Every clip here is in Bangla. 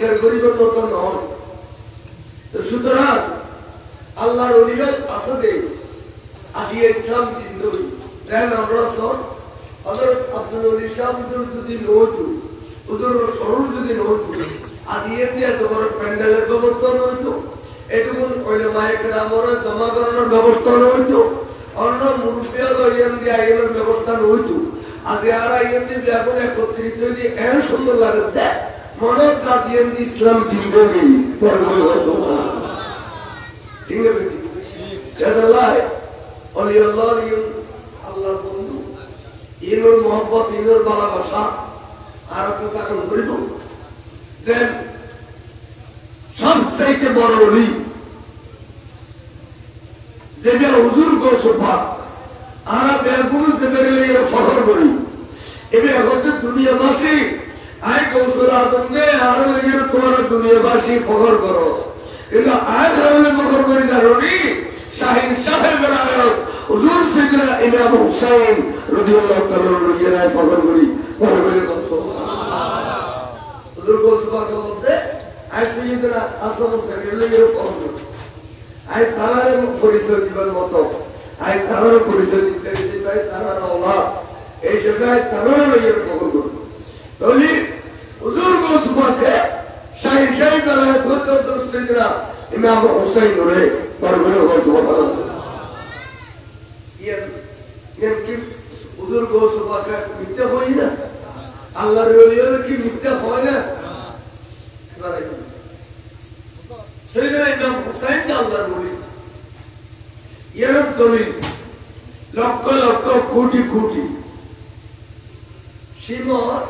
অস্বীকার করিব তত নয়। সুতরাং আল্লাহর অলিগল আসাদে আজিয়ে ইসলাম জিন্দগি দেন আমরা সব হযরত আব্দুল ওলি সাহেব যদি নহতো হুজুর সরুর যদি নহতো আজিয়ে দিয়ে এত বড় প্যান্ডেলের ব্যবস্থা নহতো, এটুকু ওলামায়ে কেরামের জমা করানোর ব্যবস্থা নহতো, অন্য মুরব্বিয়া লইয়ান দিয়ে আইনের ব্যবস্থা নহতো। আজ আর আইন দিয়ে এখন একত্রিত হয়ে এর সুন্দর লাগে দেখ মনের কাজিয়ান দিয়ে ইসলাম জিন্দগি ঠিক আছে। আল্লাহর বন্ধু ইনোর মহব্বত ইনোর ভালোবাসা আর তখন করিব যে সবচাইতে বড় অলি যে হুজুর গো সোফা আর বেগুন যে বেরলে ফখর করি এবে এখন তো দুনিয়াবাসী আয় কৌশল আদম নে আরো লেগে তোমার দুনিয়াবাসী ফখর করো, কিন্তু আয় কারণে ফখর করি কারণই শাহিন সাহেবের আয়াত হুজুর সাইয়েদনা ইমাম হুসাইন রাদিয়াল্লাহু তাআলা এর ফখর করি সুবহানাল্লাহ। হুজুর গো সুবহানাল্লাহ বলতে আয় সাইয়েদনা আসমান সাহেবের লেগে ফখর করি, আয় তার পরিচয় দিবার মতো আয় তার পরিচয় দিতে চাই তার আল্লাহ এই জায়গায় তার লেগে ফখর করি। তাহলে হুজুর গো সুবহানাল্লাহ শাহিন সাহেব আয়াত হতে সাইয়েদনা ইমাম হুসাইন রে পরবরে গো সুবহানাল্লাহ। হুজুর গো সুবহানাল্লাহ মিথ্যা হয় না, আল্লাহর ওলিদের কি মিথ্যা হয় না? সাইয়েদনা ইমাম হুসাইন আল্লাহর ওলি এর দলিল লক্ষ লক্ষ কোটি কোটি সিমর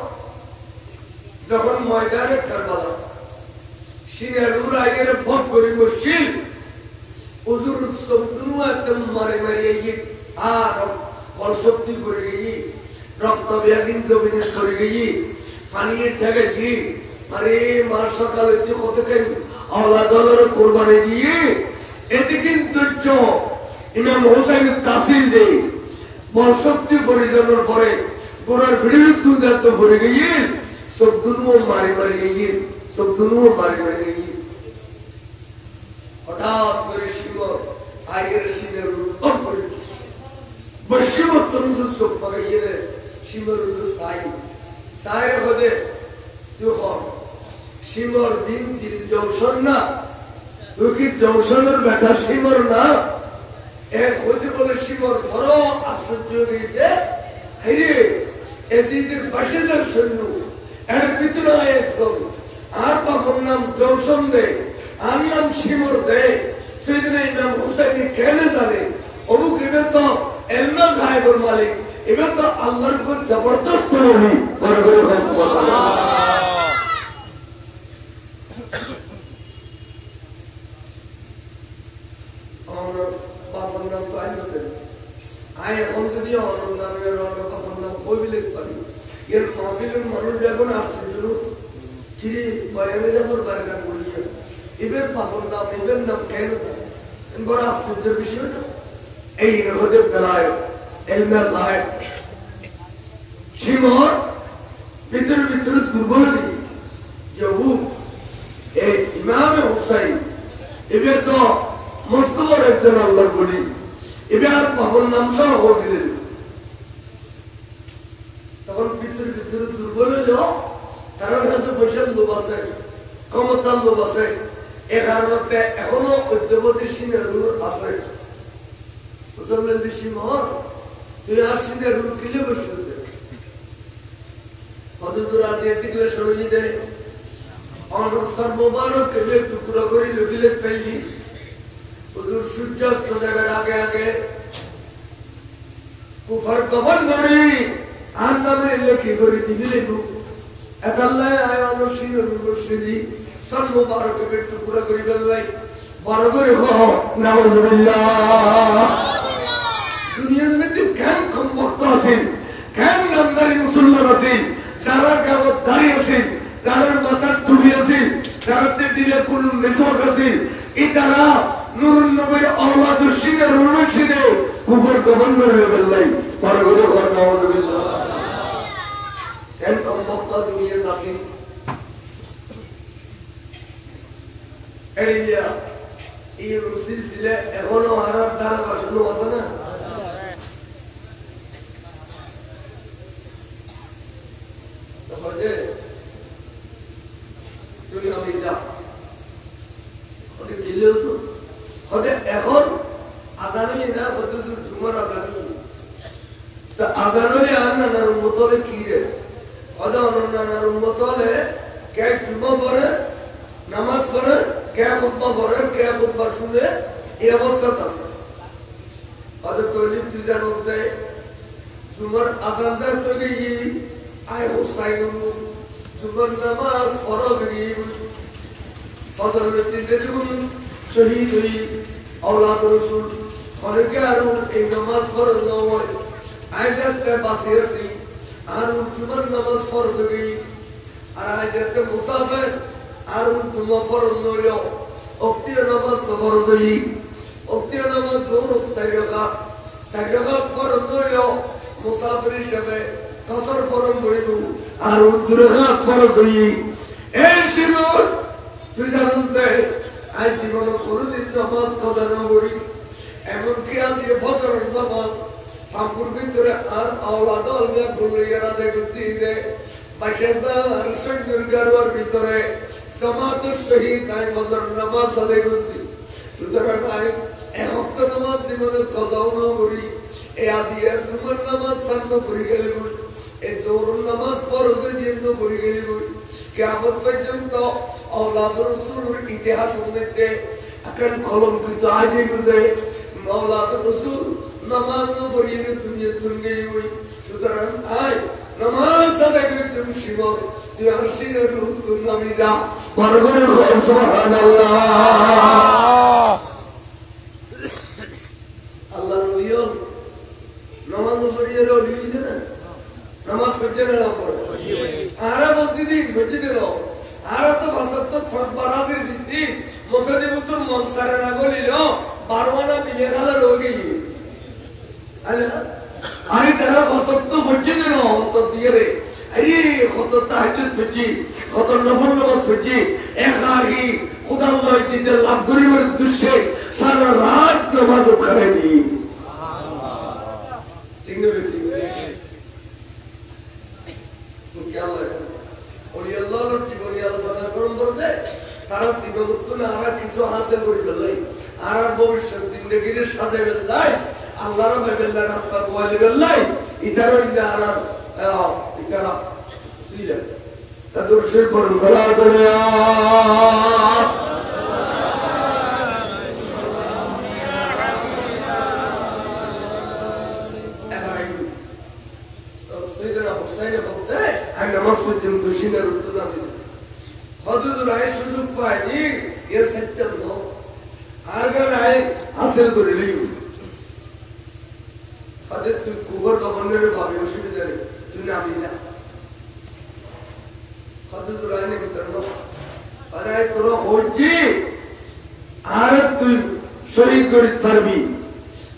যখন ময়দানে কারবালা সিনের উড়াইয়ের ভোগ করি মুশকিল হুজুর সবদুনু একদম মারে মারিয়ে গিয়ে আর বলশক্তি করে গিয়ে রক্ত ব্যাগিন জমিনে সরে গিয়ে পানিয়ে ঠেকে গিয়ে আরে মার সকালে তুই কত কেন আওলা দলের কোরবানি দিয়ে এতে কিন্তু ইমাম হুসাইন তাসিল দেয় বলশক্তি পরিজনের পরে গোড়ার ভিড়ে তুই যাতে ভরে গিয়ে সবদুনু মারি মারি গিয়ে সবদুনু মারি মারি গিয়ে হঠাৎ করে শিবর আগের শিবের রূপ করে বশিবর তরুজ সব পাইয়ে শিবর সাই সাইরে হদে তুই শিবর দিন জিল জৌশন না তুই কি জৌশনের বেটা শিবর না এক হতে বলে শিবর বড় আশ্চর্য হয়ে হেরে এজিদের বাসিদার সৈন্য এর ভিতরে একজন আর বাবার নাম জৌশন দে আর নাম শিবর দে সাইয়েদনা ইমাম হুসাইন কেন জানে অমুক এবার তো এলমা গায়েবের মালিক এবার তো আল্লাহর উপর জবরদস্ত নবী সুবহানাল্লাহ। আমার বাবার নাম তো আয় এখন যদি অনন্ত নামের বাবার নাম কইলে পারি এর মাহফিলের মানুষ যখন আশ্চর্য কিরে বয়ানে যাবর বারকা করিয়া এবার বাবার নাম এবার নাম কেন বড় আশ্চর্যের বিষয় না। এই হতে বেলায় এলমের লাইট শিমর ভিতরে ভিতরে দুর্বল দিকে যাবু এই ইমাম হুসাইন এবার তো মস্ত বড় একজন আল্লাহর বলি এবার বাবার নাম সহ দিলেন তখন ভিতরে ভিতরে দুর্বল হয়ে যাও কারণ কাছে পয়সার লোভ আছে ক্ষমতার লোভ আছে এ কারণে এখনো ঐক্যবদ্ধ সিনের আছে তুই আসিনের রূপ কিলে বসে হদুদুর আজ এদিকে সরজি দেয় সর্ববারক টুকরো করে লুকিলে ফেললি হুজুর সূর্যাস্ত দেখার আগে আগে কুফার কবল করি আর নামে লেখি করে দিবি একাল্লায় আয় অনসীন রূপসী সর্ববারকে টুকরো করি বেল্লাই বড় করে নাউযুবিল্লাহ। দুনিয়ার মধ্যে কেন কম ভক্ত আছেন কেন নামদারি মুসলমান আছেন যারা কাগজ দাঁড়িয়ে আছেন যারা মাথার টুপি আছেন যারা দিলে কোন মেসক আছেন এই তারা নুরুন নবী আওলাদুস সিনের রুমসিদে কুফর কবল করে বেল্লাই বড় করে নাউযুবিল্লাহ। কেন কম ভক্ত দুনিয়ার আছেন এলিয়া এই সিলসিলা এখনো আরার দ্বারা বাসানো আছে না তাহলে তুমি আমি যা ওকে দিলেও তো ওকে এখন আজানই না কত জুমার আজানই তা আজানই আনার মতলে কি রে ওদা অননার মতলে কে জুমা পড়ে নামাজ পড়ে কে খুতবা পড়ে কে খুতবা শুনে এই অবস্থাটা আছে ওদের তৈরি তুই জানো দেয় জুমার আজানদার তৈরি আয় হুসাইন জুমার নামাজ ফরজ গিয়ে ফজর দিতে যখন শহীদ হই আওলাদ রাসূল অনেকে আরো এই নামাজ ফরজ নয় আয়াতে বাসি আছে আর জুমার নামাজ ফরজ গিয়ে আর আয়াতে মুসাফির আর জুমা ফরজ নয় ওক্তি নামাজ তো ফরজ হই ওক্তি নামাজ জোর সাইরাত ফরজ নয় মুসাফির হিসেবে কসর ফরজ হইব আর দুরহাত ফরজ হই এই শিমুল তুই জানো দে আজ জীবনে কোনদিন নামাজ কাজা না করি এমনকি আজকে ফজর নামাজ ঠাকুর ভিতরে আর আওলাদ আল্লাহ গুলিয়ারা দেখতে দে বাশাদার সৈন্যের গারওয়ার ভিতরে জামাত শহীদ আই ফজর নামাজ আদায় করতে সুতরাং আই এক ওয়াক্ত নামাজ জীবনে কাজাও না করি এই আদিয়ার জুমার নামাজ সান্ন করে গেলে এই জোহর নামাজ ফরজের জন্য করে গেলে কিয়ামত পর্যন্ত আওলাদ রাসূলের ইতিহাস উন্নতে আকান কলঙ্কিত আজই বুঝে আওলাদ রাসূল নামাজ না পড়িয়ে দুনিয়া তুঙ্গে হই সুতরাং আয় নামাজ আদায় করতে মুশিবত তুই আরশিনের রূহ তুই নামিদা পরগণের সুবহানাল্লাহ আল্লাহর ওলিয়ল নামাজ পড়িয়ে রইলি না নামাজ পড়তে না পড়ে আরা মসজিদে মসজিদে লো আরা তো ভাষাত ফরবারাদের দিদি মসজিদে মতন মনসারে না গলিল বারওয়ানা বিয়ে গেল রোগী আরে আরে তারা ভাষাত তো মসজিদে লো তো দিয়ে রে আরে কত তাহাজ্জুদ পড়ছি কত নফল নামাজ পড়ছি একাকি খোদা আল্লাহ দিতে লাভ করিবার উদ্দেশ্যে সারা রাত নামাজ পড়ে দি ঠিক না তারা জীবনে আর কিছু হাসিল করে ফেললাই আর ভবিষ্যৎ জিন্দগির সাজে ফেললাই আল্লাহর ভাবে রাস্তা কোয়ালি ফেললাই ইতারও আর ইতারা সিলে তাদের সে করুন খোলা করে আমি নামাজ পড়তে খুশিনের উত্তর না দিই হযরত রায় সুযোগ পায়নি এর সত্যম নো আগে রায় হাসিল করে লিও হযরত কুবর গভর্নর ভাবে অসুবিধা নেই তুই নামি যা হযরত রায় নে করলো আরে তোর হজি আর তুই শহীদ করে থাকবি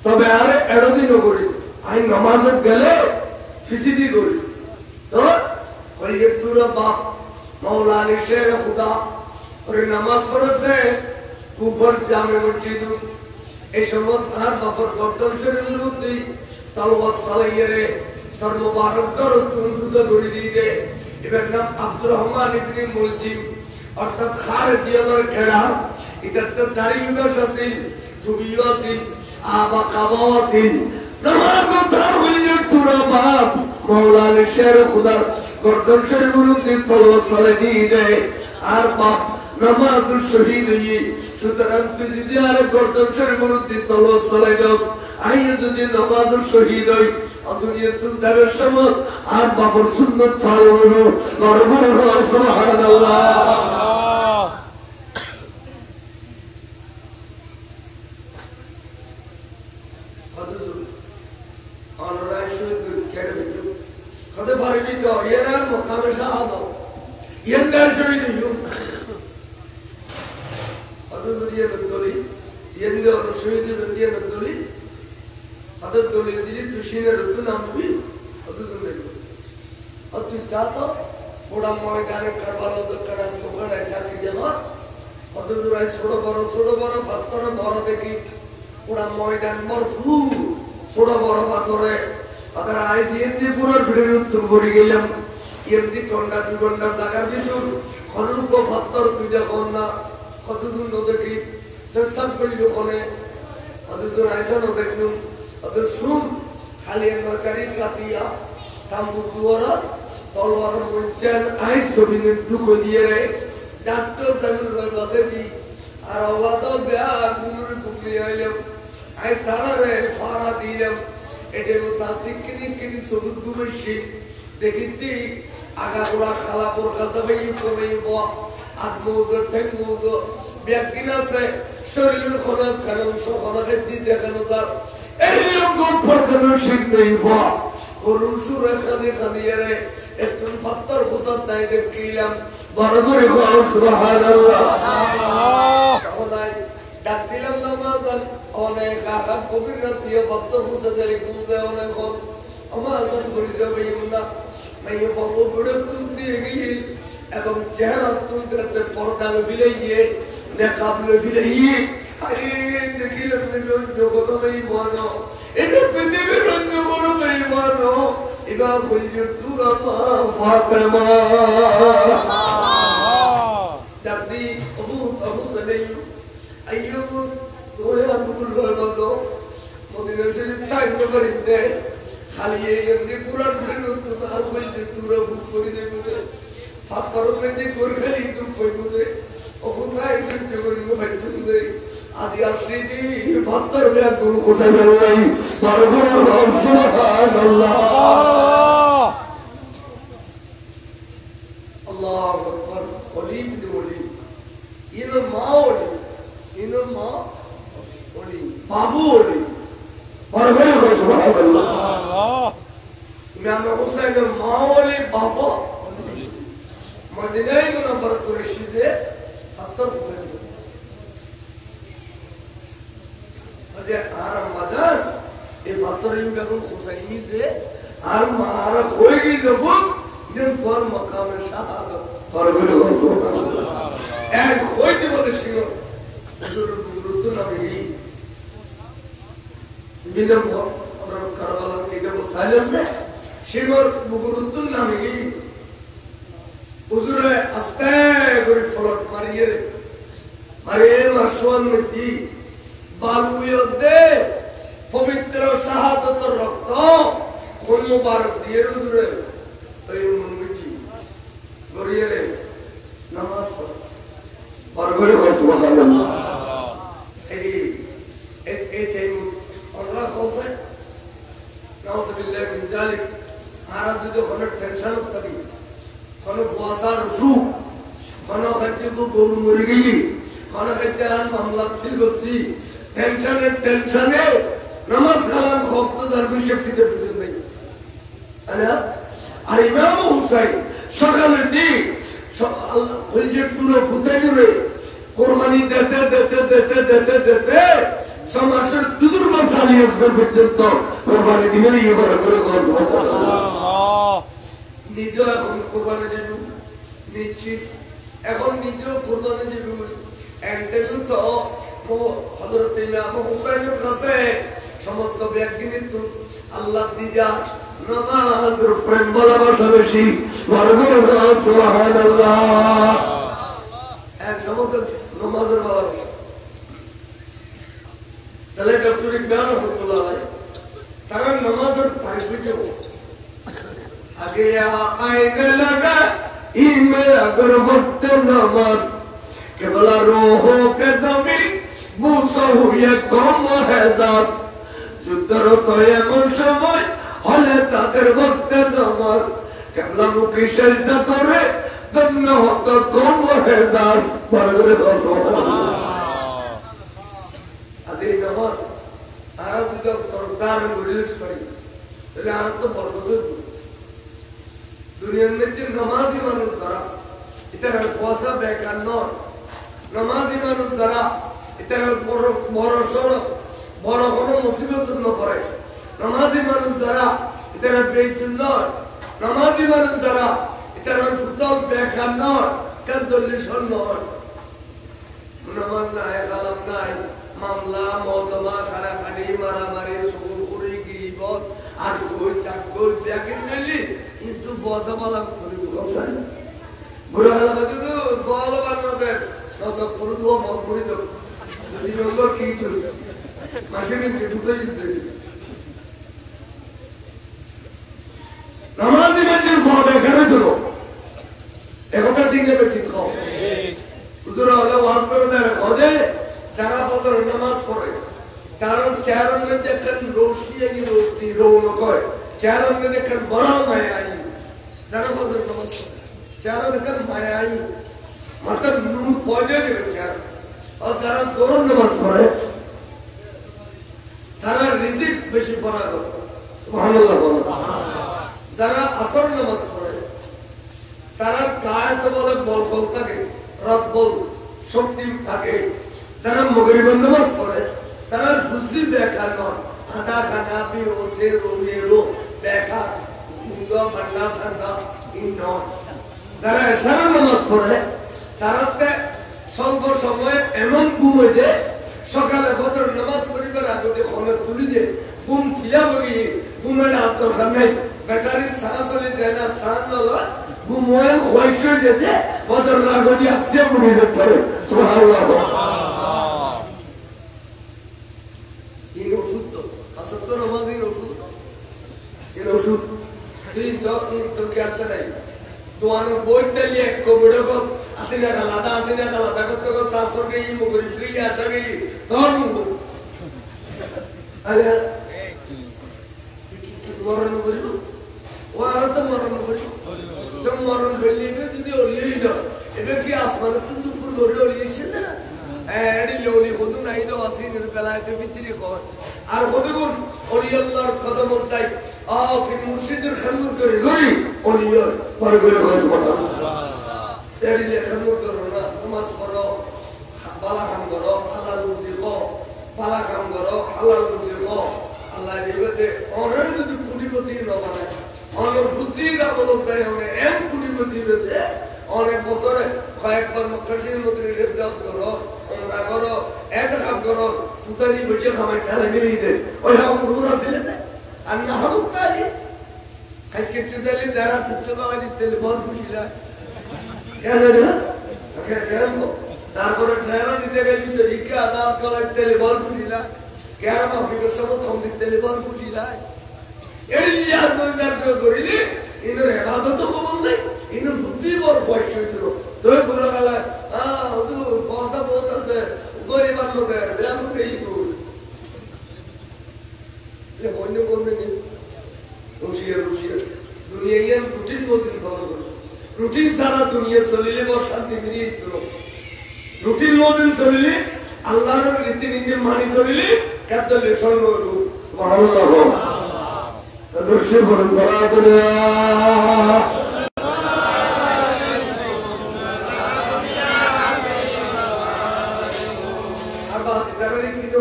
তবে আর এতদিনও করিস আই নামাজে গেলে ফিজিদি করিস তো ওই পুরো বাপ मौला ने शेर खुदा और नमाज पढ़ते कुफर जामे मस्जिद ए समत हर बापर गर्दन शरीर विरुद्धে তলওয়ার সালাইয়ে সর মুবারক দর তুলুদা গড়ি দিয়ে এর নাম আব্দুর রহমান ইবনে মুলজিম অর্থাৎ খারজিয়ার খেড়া এটা তো দাড়িও আছে টুপিও আছে আবা কাবাও আছে নামাজ দার হইলে পুরো বাপ मौला ने शेर खुदा गर्दन शरीर विरुद्धে তলওয়ার সালাই দিয়ে দেয় আর বাপ নামাজ শহীদ হই সুতরাং তুই যদি আর गर्दन शरीर विरुদ্ধে তলওয়ার সালাই দাও আইয়ে যদি নামাজ শহীদ হই দুনিয়া তুলদারের সমত আর বাবার সুন্নাত ফলো হলো গর্বর সুবহানাল্লাহ কত পারবি তো এরা মুকামে শাহাদাত ইয়ান্দার শহীদ হইও কত দুনিয়া নদলি ইয়ান্দার শহীদ দুনিয়া নদলি কত দলি দিলি তুশিনের রুতু নামবি কত দলি और तू साथ बड़ा मैदान करबालो तो करा सोगड़ ऐसा की जगह অতদূরায় ছোট বড় পাথর বড় দেখি পুরা ময়দান ভরপুর ছোট বড় পাথরে তাদের আই দিয়ে পুরো ভিড়ের উত্তর করে গেলাম এমনি ঘন্টা 2 ঘন্টা জায়গার ভিতর অনুরূপ পাথর তুই দেখুন না কতদূর দেখি সব করি ওখানে অতদূর আয়তনও দেখলুম অত শুন খালি নকারি কাতিয়া তাম্বু দুয়ারা তলোয়ার মঞ্চান আই ছবিনে ঢুকো দিয়ে রে ডাক্তার জানুর বাদে দি আর অবাদ বেয়ার গুনুর গুগলি আইলাম আই তারারে ফারা দিলাম এটা তান্ত্রিক কিনি সবুজ গুমেছি দেখিতি আগা গোড়া খালা পর কাছে ভাই কমে আত্মউদ্ধার ঠেক মৌদ ব্যক্তিন আছে শরীরের খনক কারণ সখনকের দিন দেখানো তার এই রকম পর্যন্ত শিখবেই বা করুণ সুরে খানিয়ে রে একটু পাত্তর খোঁজার তাই দেখিলাম বড় করে সুবহানাল্লাহ ডাক দিলাম নামাজ অনেক আগা কবির রাত্রিও পাত্তর খোঁজা দিলে ঘুমতে অনেক আমার মন করে যাবে না মাইয়ে বাবু বড় তুলতে গিয়ে এবং চেহারা তুলতে পর্দা বিলাইয়ে নেকাব বিলাইয়ে আরে দেখিলাম জগৎ নেই মানো এটা পৃথিবীর অন্য কোনো নেই মানো এবা বলছে তুরা মা ফাতেমা দাদি আবু সালেই আইয়ুব তোয়া বুল বলো মদিনা শরীফ তাই করিতে খালি এই পুরা ঘুরে তো আর বলছে তুরা বুক করে দেবে ফাতর মেদি গোরখালি তো কইবুরে ওখানে সহ্য করিব ভাইতুরে আদি আসিদি ফাতর বেয়া গুরু কোসাই ভাই বড় সুবহানাল্লাহ আল্লাহু আকবার ওলি ওলি ইনো মা ওলি বাবু ওলি বড় সুবহানাল্লাহ ইমাম হুসাইনের মা ওলি বাবা মদিনায় মুনাফার কুরাইশিতে আত্মর হুসাইন আজে আর মাদান এই পাথরের বেগুন হুসাইনি যে আর মারা হয়ে গেল যেন তোর মাকামে শাহাদাত পরগুলো সুবহানাল্লাহ এক হইতে বলে ছিল গুরুত্ব নামে বিদম আমরা কারবালা থেকে বসাইলাম না শিবর গুরুত্ব নামে হুজুরে আস্তে করে ফলট মারিয়ে রে মারিয়ে মাসওয়ান নদী বালুয়দে পবিত্র শাহাদাতের রক্ত কোন মুবারক দিয়ে হুজুরে তাই মনমিজি গরিয়ে রে নামাজ পড় বরগরে সুবহানাল্লাহ এই টাইম আল্লাহ কোসে নাউযুবিল্লাহি মিন যালিক আর যদি কোনো টেনশন থাকি কোনো কুয়াশার সুখ কোনো খাদ্য গরু মরে গেলি কোনো খাদ্য আর মামলা ফিল করছি টেনশনে নামাজ কালাম খপ্ত যার শক্তিতে বুঝে নেই আর ইমাম হুসাইন সকালের দিক বলছে পুরো ফুটে জুড়ে কোরবানি দিতে সমাজের দুদুর মাসালি আসবে পর্যন্ত কোরবানি দিবেন ইয়ে করে নিজেও এখন কোরবানি দিব নিশ্চিত এখন নিজেও কোরবানি দিব একদিন তো হযরত ইমাম হুসাইনের কাছে সমস্ত ব্যক্তিত্ব আল্লাহ দিদা নামাজের প্রেম ভালোবাসা বেশি সুবহানাল্লাহ এক সমস্ত নামাজের ভালোবাসা তাহলে ডক্টর ইকবাল রাহমাতুল্লাহ তারা নামাজের তারিফ आगे आएने लगा इनमें अगर वक्त नमाज केवल रोहों के जमीन मूसा हुए कौम है दास जुद्दर तो ये मुंशमय हले ताकर वक्त नमाज केवल मुकी सजदा करे दन्न होता कौम है दास परगरे दोस्तों आगे नमाज आराध का तरकार गुरिल्स पड़ी तो आराध तो परगरे दुनिया में जिन नमाजी मानुष करा इतना फौसा बेकार नॉर नमाजी मानुष करा इतना बड़ो कोनो मुसीबत न करे नमाजी मानुष करा इतना बेचैन नॉर नमाजी मानुष करा इतना फुटबॉल बेकार नॉर कंदलिशन नॉर নামাজ নাই কালাম নাই মামলা মকদ্দমা কারাকাটি মারামারি সুকুরি গিবত আর কই চাকর ব্যাকিন দিলি কিন্তু বজামালা করে বসাই বুড়া লাগা তো বল বানাবে তত করে তো মত করে দাও যদি বললো কি তুই মাসে মিনিটে ঢুকে দিতে নামাজি মানুষের বড় এখানে দিল একথা ঠিক নেবে ঠিক কম হুজুরা হলে ওয়াজ করে দেয় হদে যারা ফজর নামাজ পড়ে কারণ চেহারার মধ্যে একখান রোশনি আই রোশনি রৌনক হয় চেহারার মধ্যে একখান বড় মায়া আই যারা ফজর নামাজ পড়ে চেহারার একখান মায়া আই মাথার নূর পয়দা দেবে চেহারা আর যারা জোহর নামাজ পড়ে তারা রিজিক বেশি পড়া দরকার সুবহানাল্লাহ বলো যারা আসর নামাজ পড়ে তারা গায়ে তো বলে বল বল থাকে রথ বল শক্তি থাকে যারা মাগরিবের নামাজ পড়ে তারা বুঝি দেখা নয় আদা খানা বি ওঠে রোমেরো দেখা মুন্ডা বান্না সান্ডা ইন যারা এশার নামাজ পড়ে তারাতে স্বল্প সময়ে এমন ঘুম হয়ে যায় সকালে ফজর নামাজ পড়িবার আগে খবর তুলি দে ঘুম খিলা বলি ঘুমের হাত দরকার নাই ব্যাটারি সারা চলে যায় না সান নলা ঘুম হয় হইছে যেতে ফজর লাগনি আছে মনে হতে সুবহানাল্লাহ এই ওষুধ তো আসত নামাজের ওষুধ এই ওষুধ তুই তো কি আসতে নাই দোয়ানোর বইটা নিয়ে কোভিড আসিনা আলাদা করতে করতে আসর গেই মগরি গেই আসা গেই তখন আরে মরণ করিব ও আর তো মরণ করিব যখন মরণ করলি যদি অলিয়ে যাও এটা কি আসমানের তো দুপুর ধরে অলিয়েছে না এডি ললি হদু নাই তো আসিনের বেলাতে ভিতরে কর আর হদুন অলি আল্লাহর কদম চাই ফির মুর্শিদের খানমুর করে ধরি অলিয়র পরে বলে সুবহানাল্লাহ তেরি খানমুর করো না নামাজ পড়ো বালা কাম করো হালাল রুজি খাও বালা কাম করো হালাল রুজি খাও আল্লাহ দিবেতে অনেক যদি কোটিপতি না বানায় অনেক রুজির আমল চাই অনেক এম কোটিপতি হয়েছে অনেক বছরে কয়েকবার মক্কাশির মধ্যে রেফারেন্স করো ওমরা করো এতকাম করো সুতারি বসে খামাই ঠেলা মিলিয়ে দে ওই হাম রুরা দিলে আর না হাম কালি আজকে চুদালি দাঁড়া তুচ্ছ বাবা দিতে বহুত খুশি লাগে কেন রে কেন তারপরে ঠেলা দিতে গেলি তো রিকা আদালত করাইতে বহুত খুশি লাগে কেন মাফিকের সময় কম দিতে বহুত খুশি লাগে এই ইয়ার মন্দার করিলি ইনোর ইবাদত কবুল নাই ইনোর বুদ্ধি বড় বয়স হয়েছিল তুই বুড়া গেলে হুজুর পয়সা বহুত আছে গরিবার লোকের দেখো এই কর অন্য করবে নি রুচিয়া দুনিয়া রুটিন বলতেন ফলো করো রুটিন ছাড়া দুনিয়া চলিলে বড় শান্তি ফিরিয়ে দিত রুটিন বলতেন চলিলে আল্লাহর রীতিনীতির মানি চলিলে কাদ্দলে স্বর্ণ সুবহানাল্লাহ দর্শে বলেন সালাতুল্লাহ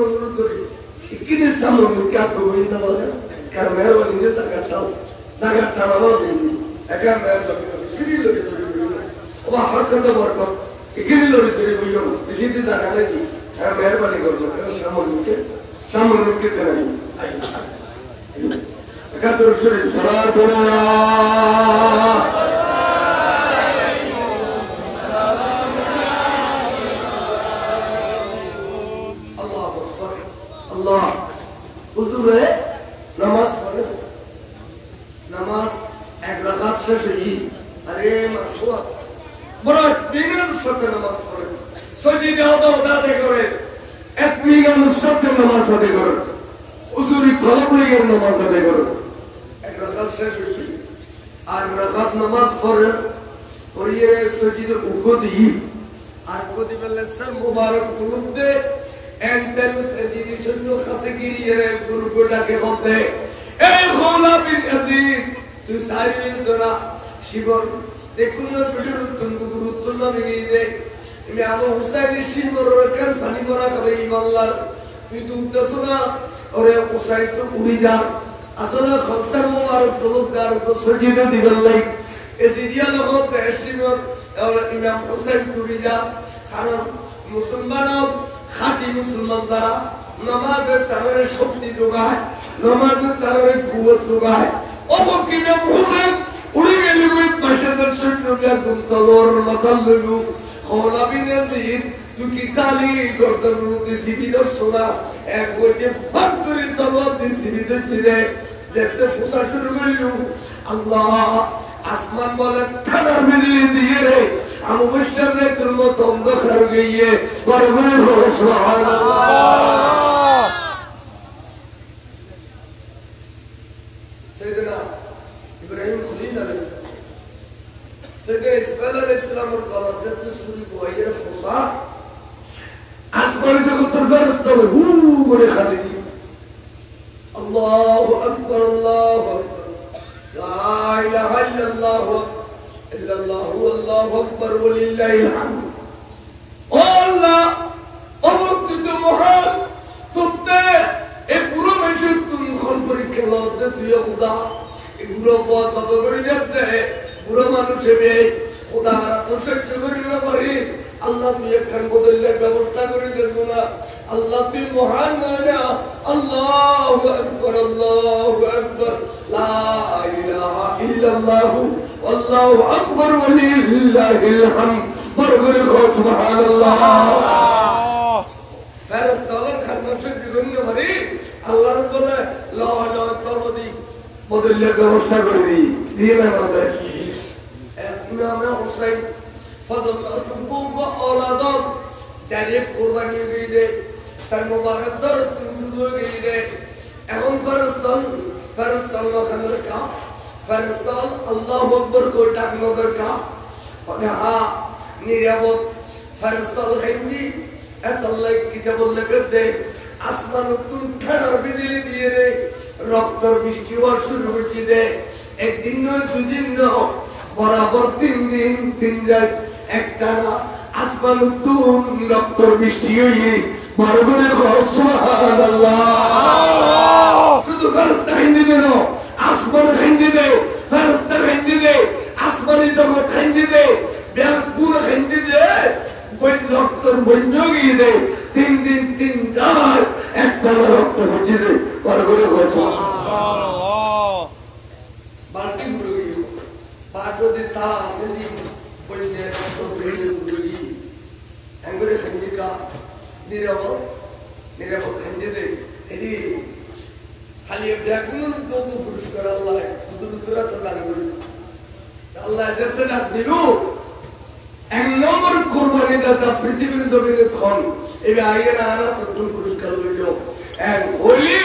অনুরোধ করি কিনে সামনে क्या कोई ना बोले कर मेहरबानी दे सका सब জায়গা টানানো দিন একা মেহরবানি কিনি লরি সরি ওবা হরকত বরকত কিনি লরি সরি বইও বেশি দিন জায়গা লাগি আর মেহরবানি করব সামনে কেন একা তো সরি সালাতুল্লাহ Allah হুজুরে নামাজ পড়ে নামাজ এক রাকাত শেষ হই আরে মাশাআল্লাহ বড় দিনের সাথে নামাজ পড়ে সজিদে আদা করে এক মিনিটের সাথে নামাজ আদায় করে হুজুরি কলমের নামাজ আদায় করে এক রাকাত শেষ হই আর রাকাত নামাজ পড়ে পড়িয়ে সজিদে উগদি আর উগদি বললে স্যার মুবারক দুরুদে এন্তেল দিদি শূন্য কাছে গিয়ে গুরুটাকে বলতে এই খোলা বিন আজিজ তুই সাইরিন দরা শিবর দেখুন না ভিডিও অত্যন্ত গুরুত্বপূর্ণ ভিডিও দে আমি আবু হুসাইন শিবর রাখার পানি ভরা করে ইমাল্লাহ তুই তো উদ্দেশ্য না ওরে হুসাইন তো উড়ি যা আসলে খস্তার মুবারক তলবদার তো সজিদে দিবেন লাই এই দিদিয়া লগত শিবর ইমাম হুসাইন উড়ি যা কারণ মুসলমান খাঁটি মুসলমান দ্বারা নামাজের তারে শক্তি যোগায়, নামাজের তারে কুওয়াত যোগায়। অবকিনা হোসেন উড়ে গেল ওই বাসাদার সৈন্যরা গুন্তলর মাথাল লইল খোলা বিনে জিদ তুকি সালি গর্দন রুতে সিবিদর সোনা এক বইতে ফাঁকরি তলোয়ার দিয়ে সিবিদর দিলে যেতে ফোসা শুরু করল। আল্লাহ আসমান বলে ঠান্ডা বিজলি দিয়ে রে আমি বৈশ্বের তোর মতো অন্ধকার গিয়ে বরবরে সৈয়দনা ইব্রাহিম খলিল আলাইহিস সালাম সৈয়দনা ইসমাঈল আলাইহিস সালামের গলাতে সুরি বইয়ের ফোসা আসমানে জগতের ফেরেশতা হু করে খালি দি আল্লাহু আকবার আল্লাহু আকবার লা ইলাহা ইল্লাল্লাহু আল্লাহু আকবার ওয়ালিল্লাহিল হামদ। ও আল্লাহ অবক্তিত মহান তুতে এ পুরো মানুষের তুই খল পরীক্ষা লতে তুই খোদা এ পুরো পথ করে যাতে পুরো মানুষে বে খোদা তো সহ্য করি না পারি। আল্লাহ তুই একখান বদলের ব্যবস্থা করে দেব না। আল্লাহ তুই মহান না। আল্লাহু আকবার লা ইলাহা ইল্লাল্লাহু আল্লাহু আকবার ওয়ালিল্লাহিল হামদ। বরবরে সুবহানাল্লাহ। ফেরেশতাগণ খানমান সহ্য করি না পারি। আল্লাহ বলে লা ইলাহা তরদি বদলের ব্যবস্থা করে দিয়ে না আমাদের ইমাম হুসাইন ফজলাতুল বুবা আওলাদান দারিব কুরবানি গইলে তার মুবারক দরদ তুলে গইলে এখন ফেরেশতাল খানের কা ফেরেশতাল আল্লাহু আকবার কো ডাকনো দরকার মানে নিরাপদ ফেরেশতাল খাইনি এত আল্লাহ কিতাবুল লিখে দে আসমান তুন ঠাড়ার বিজলি দিয়ে রে রক্তর বৃষ্টি হওয়া শুরু হয়ে দে একদিন নয় দুদিন নয় বরাবর 3 দিন 3 রাত একটানা আসমান তুন রক্তর বৃষ্টি হয়ে বরবরে সুবহানাল্লাহ। শুধু ফেরেশতা হিন্দি দেন আসমান হিন্দি দে ফেরেশতা হিন্দি দে আসমানি জগৎ হিন্দি দে ব্যাকুল হিন্দি দে ওই রক্তর বন্য গিয়ে দে 3 দিন 3 রাত একটানা রক্ত হচ্ছে দে বরবরে সুবহানাল্লাহ। বালতি পুরো পাটো দে তারা আসেনি বলতে তো বেরিয়ে পুরোই এঙ্গরে খঞ্জিকা নিরব খঞ্জে এরি খালি ব্যাগুন বহু পুরস্কার আল্লাহ দুদুরা তো দান করে আল্লাহ যেতে ডাক দিল এক নম্বর কুরবানি দাতা পৃথিবীর জমিনে খন এবে আইয়ের আরা প্রথম পুরস্কার হইল এক হলি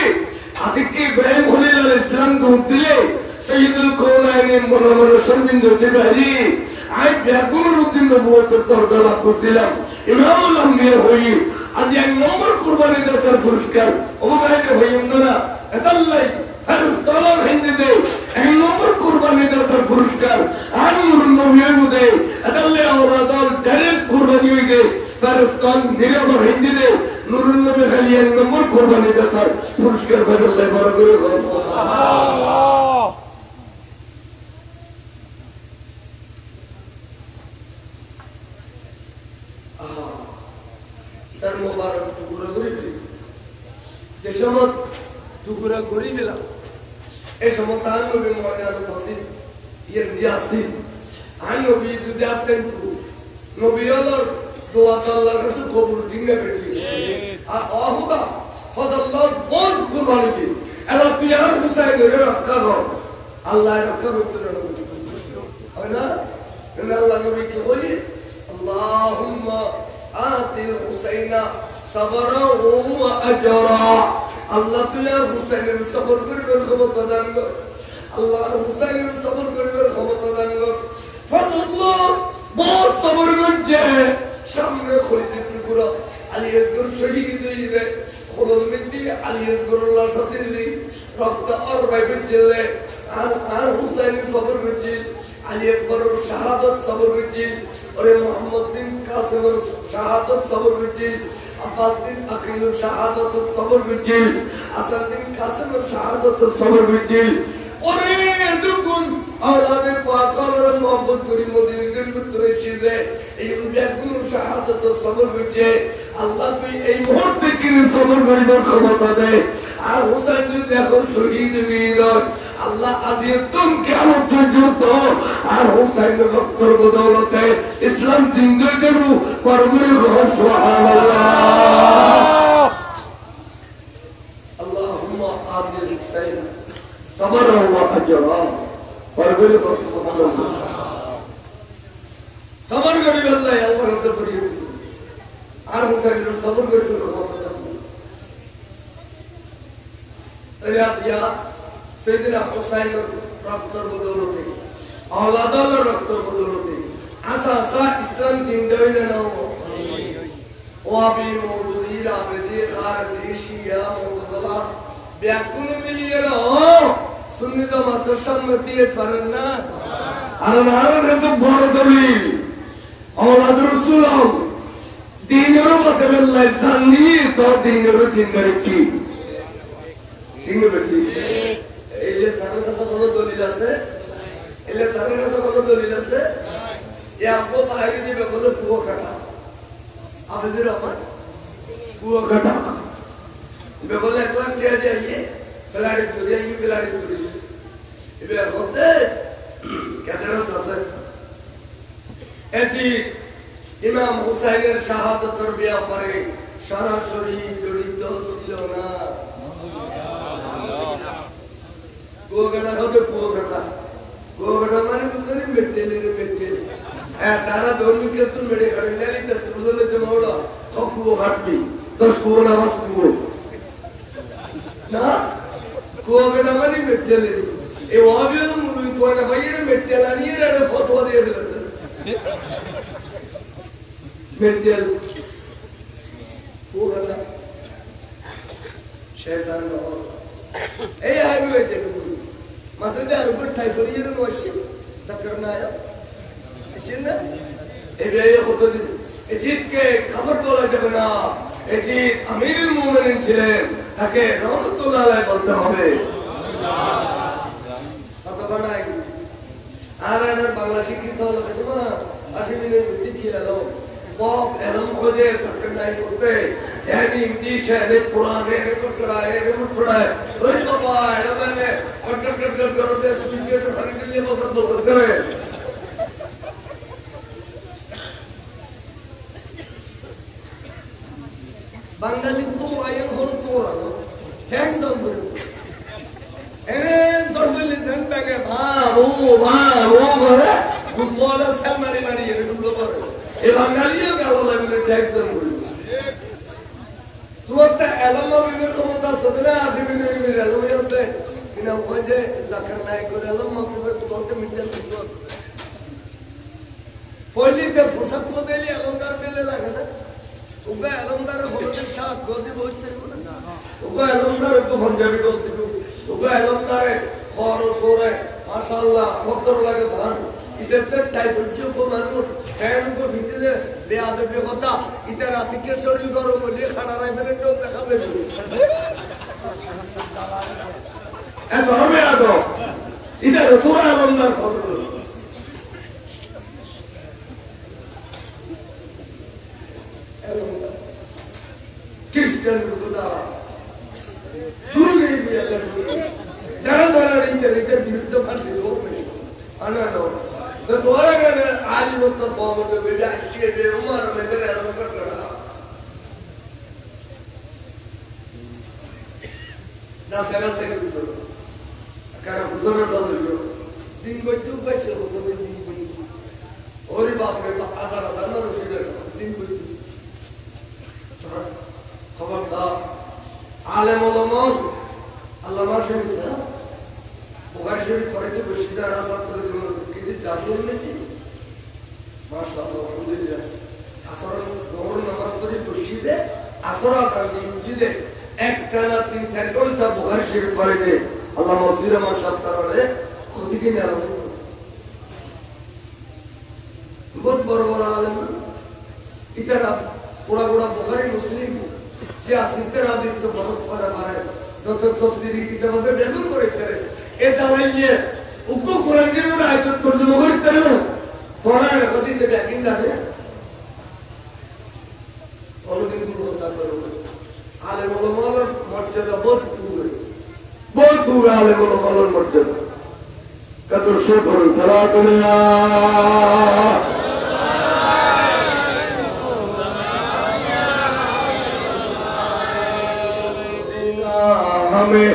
আদিকে ইব্রাহিম খলিল আলাইহিস সালাম দুধ দিলে সৈয়দুল কওনাইন মুহাম্মদ শরমিন্দ জিবারি আই ব্যাগুন উদ্দিন নবুয়তের দরজা লাভ করছিলাম ইমামুল আম্বিয়া হই আজ এক নম্বর কুরবানি দাতার পুরস্কার ওবাইদে হইম না এতাল্লাই ফেরেশতারা হিন্দি দে এক নম্বর কুরবানি দাতার পুরস্কার আর নূর নবী দে এতাল্লাই আওলাদাল ডাইরেক্ট কুরবানি হই দে ফেরেশতান নিরব হিন্দি দে নূর নবী খালি এক নম্বর কুরবানি দাতার পুরস্কার ফেরাল্লাই বড় করে সুবহানাল্লাহ। তার মোবারক টুকরা করে দিল যে সময় টুকরা করে দিলাম এই সময় তার নবী ময়দান ফাসিল ইয়াসিন আর নবী যদি আপনি নবী আল্লাহর দোয়া আল্লাহর কাছে কবুল ঠিক না বেটি আর আহুদা ফজল্লাহ বহুত কুরবানি দি আল্লাহ তুই আর হুসাইনের রক্ষা কর আল্লাহ রক্ষা করতে হয় না আল্লাহ নবী কি বলি আল্লাহুম্মা আতিল হুসাইনা সাবরাহু ওয়া আজরা আল্লাহ তুই আর হুসাইনের সবর করিবার ক্ষমতা দান কর আল্লাহ হুসাইনের সবর করিবার ক্ষমতা দান কর ফজল্লাহ বহুত সবর করছে সামনে খলিদের টুকরা আলী আকবর শহীদ হইলে খোলন মিদ্দি আলী আকবরুল্লাহ শাসিলি রক্ত আর বাইবেল জেলে আর হুসাইনের সবর করছে আলী আকবরের শাহাদত সবর করছে ওরে মোহাম্মদ বিন কাসিমের শাহাদত সবর করছে আব্বাস বিন আকিলের শাহাদত সবর করছে হাসান বিন কাসিমের শাহাদত সবর করছে ওরে দুগুণ আওলাদে পাক আল্লাহর মোহাম্মদ করি মদিনার ভিতরে ছিঁড়ে এই ব্যাকুল শাহাদত সবর করছে আল্লাহ তুই এই মুহূর্তে কিনে সবর করিবার ক্ষমতা দেয় আর হুসাইন যদি এখন শহীদ হয়ে যায় আল্লাহ আজ একদম কেমন পর্যন্ত আর হুসাইনের রক্তর বদৌলতে ইসলাম জিন্দে যাব পরগুলি সুবহানাল্লাহ আল্লাহুম্মা আমিন হুসাইন সবরা ওয়া আজরা পরগুলি সুবহানাল্লাহ সবর করি আল্লাহ আল্লাহর রাসূল করিয়ে আর হুসাইনের সবর করি ইয়া سيدنا حسين رقطر بدولته اولاد الله رقطر بدولته اساسا اسلام دين دوينا نو وابي موجودي رابدي خارجي شيعة موجودة بيكون مليانا سنة جماعت الشمتية فرنا أنا نارا نزل باردولي اولاد رسول الله دينرو بسم الله زني تو دينرو دينركي دينركي এলে তার কথা কোনো দলিল আছে এলে তার কথা কোনো দলিল আছে এ আপু বাইরে দিবে বলে কুয়ো কাটা আপনি রহমান কুয়ো কাটা বে বলে একবার টিয়া যাইয়ে ফেলাড়ি তুলি এবে হতে কেসে আছে এসি ইমাম হুসাইনের শাহাদাতের ব্যাপারে সরাসরি জড়িত ছিল না কুয়াকাটা হবে কুয়াকাটা মানে বুঝলি মেটেলে হ্যাঁ তারা ধর্মী কেতন মেটে করে নালি বুঝলে যে মৌলা সব কুয়ো হাঁটবি 10 কুয়ো নামাজ কুয়ো না কুয়াকাটা মানে মেটেলে এই অভিযোগ মুরুই কুয়াটা ভাইয়ের মেটেলা নিয়ে একটা ফতোয়া দিয়ে দিল মেটেল কুয়াকাটা শয়তান এই আইবি হইতে মাসুদে আর উপর ঠাই করিয়ে নয়ছি চক্কর না আয়া না এই বেয়ে কত দিন এজিদকে খবর বলা যাবে না এজিদ আমিরুল মুমিনিন ছিলেন তাকে রহমতুল্লাহ আলাইহি বলতে হবে কত বানাই আর আর বাংলা শিক্ষিত হলো না 80 মিনিট ভিত্তি কি হলো বাপ এলম খোঁজে চক্কর নাই করতে यानी इंग्लिश है ने पुराने ने तो कराए ने तो पढ़ाए ओए बाबा एड़ा मैंने टप करो दे स्विच के तो हर के लिए बहुत बोल करे बंगाली तो आयन हो तो रहा थैंक्स दम बोलो एने दरबली धन पैके वो बोले फुटबॉल से मारी ये गुल्लो पर ए बंगालियों का बोला मैंने थैंक्स दम बोलो तुमता एलम में क्षमता सदना 80 मिनिट में एलम होते किना वजे जाकर নাই করে এলম মাপবে তোতে মিটার দিতো পলিতে ফুসক বদলি এলমদার মেলে লাগে না ওবা এলমদার হলতে সাত গদি বলতে না ওবা এলমদার তো পঞ্জাবি বলতে ওবা এলমদার খর সোরে মাশাআল্লাহ কত লাগে ধান ইদেরতে টাইপজ্য কো মানুষ ফ্যান কো ভিতরে বেয়াদবি কথা ইদের আতিকে শরীর গরম হলে খানা রাইবেন তো দেখা দেবে এ ধর্মে আদো ইদের তোরা এলমদার খবর এলমদার খ্রিস্টান খোদা দুর্গে দিয়ে যারা যারা ইদের বিরুদ্ধে ফাঁসি করবে আনানো तो तोरा के आज वो तो बहुत जो बेटा अच्छी है उम्र में तेरे अलग कर रहा ना सेना से कुछ तो क्या बुजुर्ग सब लोग दिन को तू बच्चे हो तो दिन को और ही बाप रे तो आजा रहा ना उसी दिन को खबरदार आलम उलमा अल्लाह माशाअल्लाह बुखारी शरीफ पढ़ते बशीदा राजा तो জাদুর নেই মাশাআল্লাহ আলহামদুলিল্লাহ আসর জোহর নামাজ পড়ে বসিতে আসর আজান দিতে একটানা 3-4 ঘন্টা বুখারী শরীফ পড়তে আল্লাহ মসজিদে মাশাআল্লাহ প্রতিদিন আরম্ভ बहुत बड़ा बड़ा आलम इधर पूरा पूरा बुखारी मुस्लिम যে আসিতে হাদিস তো বহুত পড়া পারে যত তাফসীরি কিতাব আছে বেগুন করে করে এ দাঁড়াইয়ে উকো কোরআন যে আয়াত তরজমা করতে না পড়ায় কদিন ব্যাকিং লাগে অনেকদিন আলেম ওলামার মর্যাদা বহুত দূর আলেম ওলামার মর্যাদা কত শুকর সালাতুল্লাহ हमें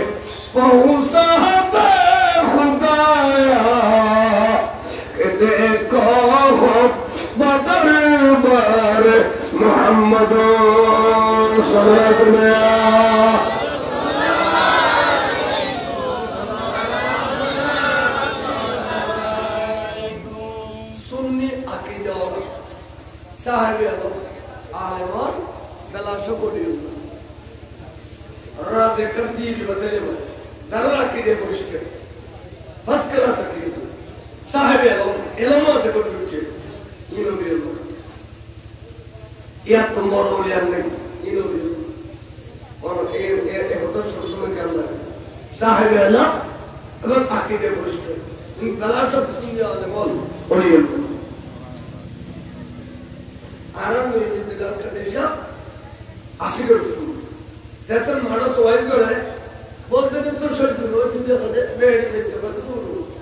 पहुंचा दे खुदाया कि देखो बदर बर मोहम्मद सल्लल्लाहु सुन्नी अकीदा साहिब आलिमान गला शकोली राधे करती बदले दररा की दे मुश्किल बस करा सकती है साहिब इल्मा से कोई रुके इनो भी या तुम बोलो या नहीं इनो भी और ये होता सोचने के अंदर साहिब इल्मा अगर अकीदे मुश्किल इन गला सब सुन जाने बोल बोलिए आराम में इंतजार करते शाह आशिक रसूल जैसे मानो तो वाइज कर है बोलते हैं तो शर्त लो तुझे होते मेरी देते हो तो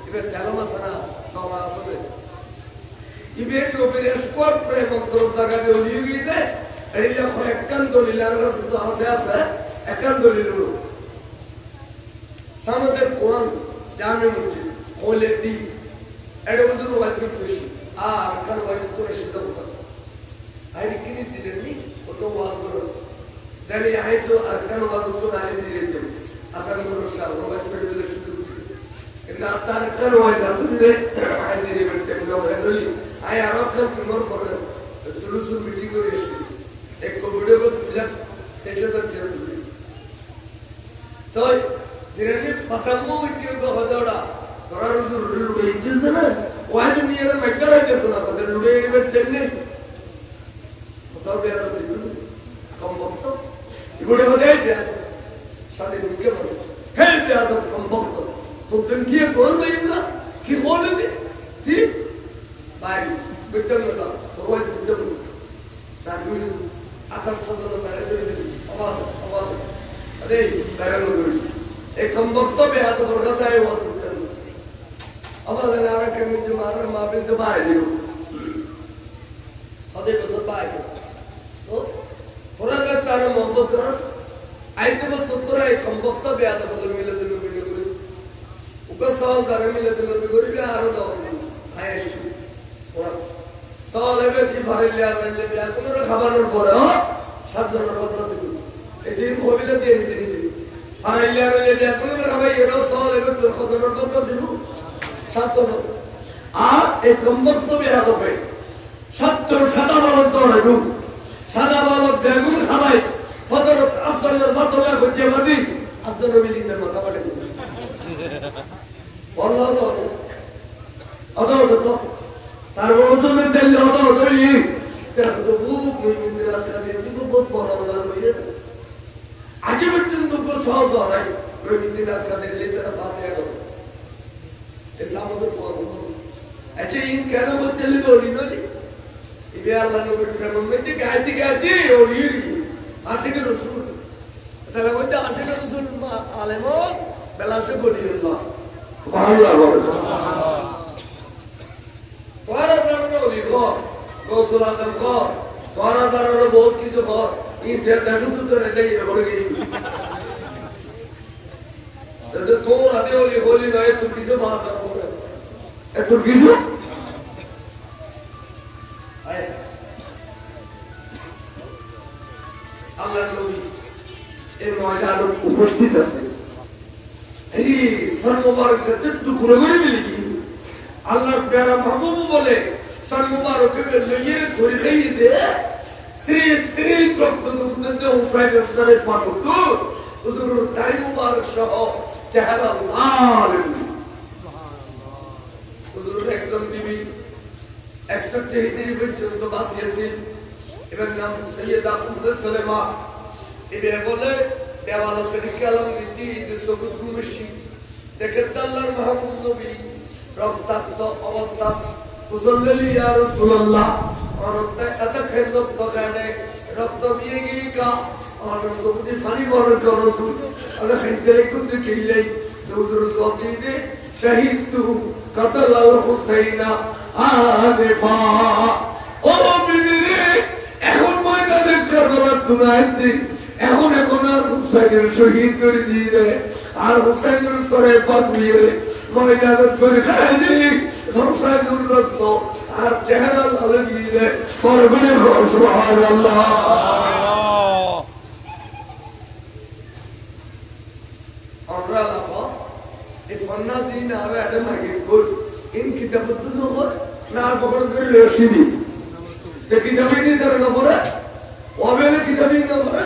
इबे त्यालो मसना तो मासले इबे तो मेरे स्क्वाड प्रेम करो तक दे उलिगी थे एरिया को एकन दलिल रस तो हसे हसे एकन दलिल सामने कुरान जामे मुझे ओले दी एडे उदुर वाइज खुशी आ कर वाइज तो शिदत आई किनी दिलनी तो वाज करो jadi ayat itu akan waktu itu nanti dilihat asal berusaha orang berdua sudah kita akan wajah itu ayat ini bertemu dengan ayat Arab kan timur korea solusi meeting itu ek video itu lihat teacher terjadi तो जिन्हें पता वो क्यों तो होता थोड़ा लुड़े चीज़ ना वहाँ जो नहीं है मैं कर रहा हूँ सुना था लुड़े इवेंट चलने बताओ यार कम वक्त इबड़े बदले क्या शादी मुझे बोले है क्या तो कम वक्त तो दिन की कौन नहीं ना कि कौन है ठीक बाई बिल्कुल ना तो वो बिल्कुल साधु आकाश चंद्र नारायण आवाज अरे नारायण एक कम वक्त में आता तो रसा है वो आवाज नारायण के मुझे मारा माबिल तो बाई दियो अरे बस बाई तो थोड़ा सा तारा मोहब्बत कर आई तो बस सुतरा एक कम वक्त में आता बदल मिले तो लोग मिले कोई ऊपर साल तारा मिले तो लोग कोई भी आरो दाव आये थोड़ा साल है कि भरे ले आ रहे ले तो मेरा खबर न पड़ा हो शब्द न पता से ऐसे ही वो भी तो देनी देनी भरे ले आ रहे ले तो मेरा भाई ये रो साल है तो खबर न पता से शब्द न आप एक कम वक्त में आता भाई शब्द सदा वाला तो है लोग सदा वाला बेगुन खाए फदर अफसल मतला को जेवदी अफसल मिली ने मत पड़े والله अदो तो तार वोसो में दिल अदो ये तेरा तो भूख में मेरा करे तो बहुत बड़ा वाला है आगे बच्चों तो को सौ हो रहा है कोई मेरा करे ले तेरा बात है तो ऐसा मत बोलो ऐसे इन कहना मत चले तो नहीं इबे अल्लाह ने बिल्कुल मोमेंट कहती और ये आशिक रसूल তাহলে বলতে আশিক রাসূল আলেমন বেলাসে বলি আল্লাহ সুবহানাল্লাহ ওয়ারা দারুন ওলি গো গোসল আজম গো ওয়ারা দারুন বহুত কিছু গো এই দেখো তো রেডি হয়ে গেছে তো তো আদে ওলি হোলি নয় তো কিছু বাত করে এত কিছু আয় আল্লাহ নবী এই ময়দানে উপস্থিত আছে এই সর্ববারকে একটু ঘুরে ঘুরে মিলি আল্লাহর প্যারা মাহবুব বলে সর্ববারকে লইয়ে ঘুরে খেয়ে দে শ্রী শ্রী প্রক্তদুন্দে হুসাইন সরে পাঠক হুজুর তাই মুবারক সহ চেহারা লাল হুজুর একদম বিবি এক্সপেক্ট চেহারা পর্যন্ত বাঁচিয়েছে এবার নাম সৈয়দা উম্মে সুলাইমা এবে বলে দেওয়ালো শরীফ কালাম নীতি সবুত গুমশি দেখেন আল্লাহর মাহবুব নবী রক্তাক্ত অবস্থা মুসল্লি ইয়া রাসূলুল্লাহ অনন্তা এত খেদমত বগানে রক্ত বিয়েগি কা আর সুবদি ফানি বরন করো সুল আলা খেদরে কুদ কিলাই দুজুর জবিদে শহীদ তু কতল আল হুসাইনা আদে পা ও বিবিরে এখন ময়দানে কারবালা দুনাইতে এখন আর হুসাইনের শহীদ করে দিয়ে আর হুসাইনের সরে পাক দিয়ে ময়দানে করে খায় দিই হুসাইনের রক্ত আর চেহারা লাল দিয়ে করবেন সুবহানাল্লাহ আমরা লাফা এই ফন্না দিন আর এটা মাগি কর ইন কিতাবত নগর না খবর করে লেছিনি তে কিতাবিনি ধরে নগরে ওবেলে কিতাবিনি নগরে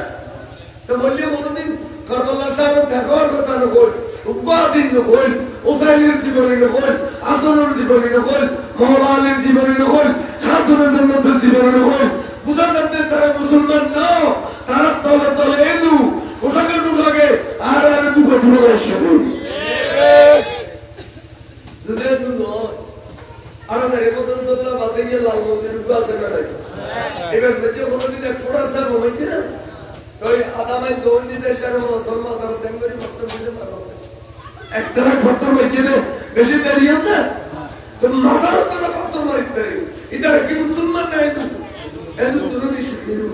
তো বললে কোনদিন কারবালার সাথে দেখার কথা নগর উপাদিন নগর ওসাইলের জীবনে নগর আসরের জীবনে নগর মওলালির জীবনে নগর খাতুনের জান্নাতের জীবনে নগর বুঝা যাচ্ছে তারা মুসলমান না তারা তলে তলে এদু পোশাকে আর দুটো দুটো আসছে দুধে দুধ আর এর মধ্যে সবলা বাতাইয়ে লাল মন্দির আছে না এবার মধ্যে কোনদিন এক ফোড়া স্যার মোমেন্টে না তো আদামে দোন দিতে স্যার মুসলমান আর তেঙ্গরি ভক্ত বুঝে মারো একটা ভক্ত মেজে বেশি দেরি না তো মাসার তো ভক্ত মারিতে এটা কি মুসলমান না এদু তুরনি শিখিরু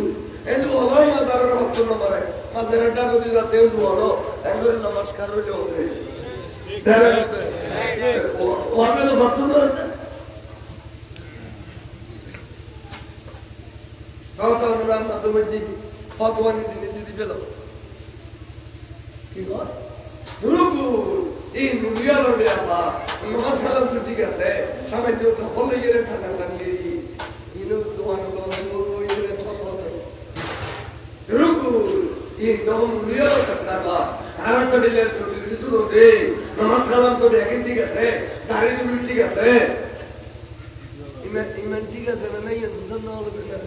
এদু আল্লাহ মাদার ভক্ত না মারে মাঝের ডাক দিয়ে যাতে হলো তেঙ্গরি নমস্কার হলো ওয়ামেলো ভক্ত মারতে কত অনুরাম মাধ্যমে ফতোয়ানি দিনে দিদি পেল কি হয় রুকু এই নুরিয়ালো রে আল্লাহ নামাজ কালাম তো ঠিক আছে সবাই তো বলে গেলে ঠান্ডা ঠান্ডা ইনো দোয়ানো দোয়ানো ইরে ফতোয়া রুকু এই দম নুরিয়ালো কাসবা আর তো দিলে তো কিছু দে নামাজ কালাম তো দেখেন ঠিক আছে দাড়ি দুলি ঠিক আছে ইমান ঠিক আছে না নাই দুজন না হলো না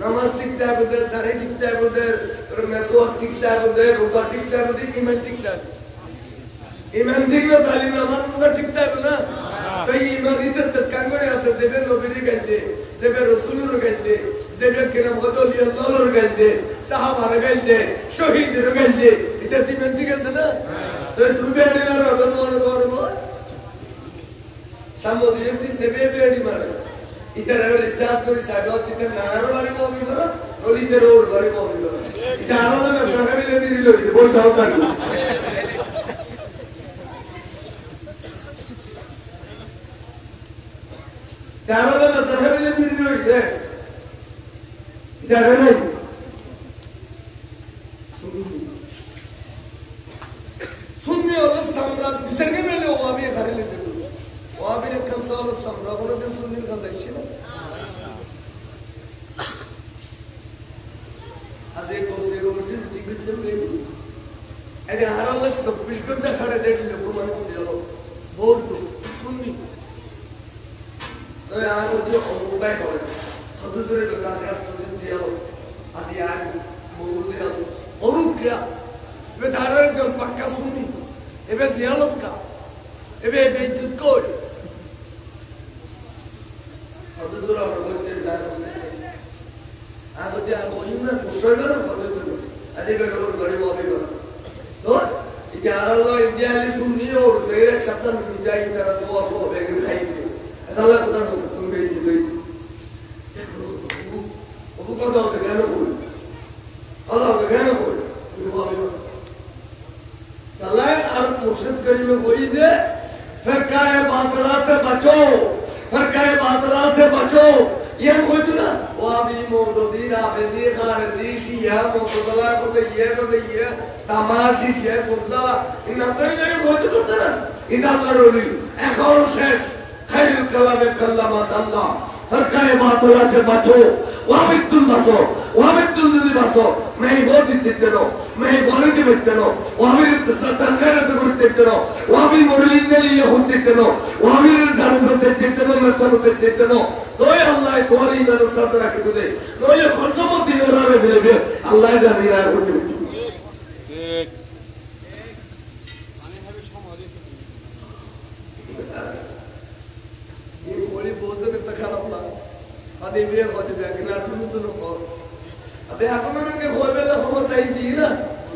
নামাজ ঠিক থাকে ওদের দাড়ি ঠিক থাকে ওদের মেসওয়াক ঠিক থাকে ওদের রোজা ঠিক থাকে ওদের ইমান ঠিক থাকে ইমান ঠিক না তাহলে নামাজ রোজা ঠিক থাকে না তাই ইমান দিতে কান করে আছে দেবে নবীর গাইতে দেবে রাসূলের গাইতে দেবে কিরাম ওলি আল্লাহর গাইতে সাহাবার গাইতে শহীদের গাইতে এটা ইমান ঠিক আছে না তো দুবে দিনা রদন করব সামনে দিয়ে দেবে বেড়ি মারে ইতার এর রিসার্চ করে সাইডত ইতে নানার বাড়ি মমি করো নলিদের ওর বাড়ি মমি করো এটা আরো না সরকারি লেডি দিল বলতে হবে না তারও না সরকারি লেডি দিল এটা নাই সুন্নি হলো সম্রাট বিসর্গে মেলে ও আমি ঘরে লেডি ও আমি কনসল সম্রাট বলে সুন্নির কথা ছিল আজ এক বছর ওটি টিকিট দেবে এতে হারালে 26 ঘন্টা খড়ে দেখলে প্রমাণ হলো বহুত সুন্নি তো আর ওই উপায় করে হযরতের কাছে আসতে দিও আদি আর মৌলুদে অরুক কিয়া এবে দাঁড়ার একদম পাক্কা সুন্নি এবে জিয়ালত কা এবে বেইজ্জত কর হযরতরা বলতে আগে আর ওইনা পুষবে না হযরত আদি বেরোর গরিব হবে না তো ये आरालो इंडियाली सुन्नी और फेरे शब्द मिजाई तरह तो असो बेगन खाइए अल्लाह को तुम गई थी वो को तो कहना बोल अल्लाह को कहना बोल अल्लाह और मुर्शिद करी में कोई दे फिर काए बातला से बचो फिर काए बातला से बचो ये कोई तो ना वो अभी मोदीरा बेदी खारदी शिया मोदला को तो ये तमाशी शेर मुर्दला इन अंदर मेरे कोई तो ना इन अल्लाह रोली এখন শেষ খায়রুল কালামে কাল্লামাত আল্লাহ हर काए बातला से बचो वाबितुल बसो वाबितुल दिल बसो मैं वो दिते नो मैं बोले दिते नो वाबि सतंगरे दिते नो वाबि मुरलिंगली होते नो वाबि जानो दिते नो मैं तो दिते नो তোই আল্লাহ তোরই যেন সাথে রাখি দে নইলে খরচমত দিন ওরারে ফেলবে আল্লাহ জানে আর করতে ঠিক আমি হবে সমাজে দেবে বলে দেখেন আর তুমি তো কর আপনি এখন ওনাকে বলবেন ক্ষমতাই দিই না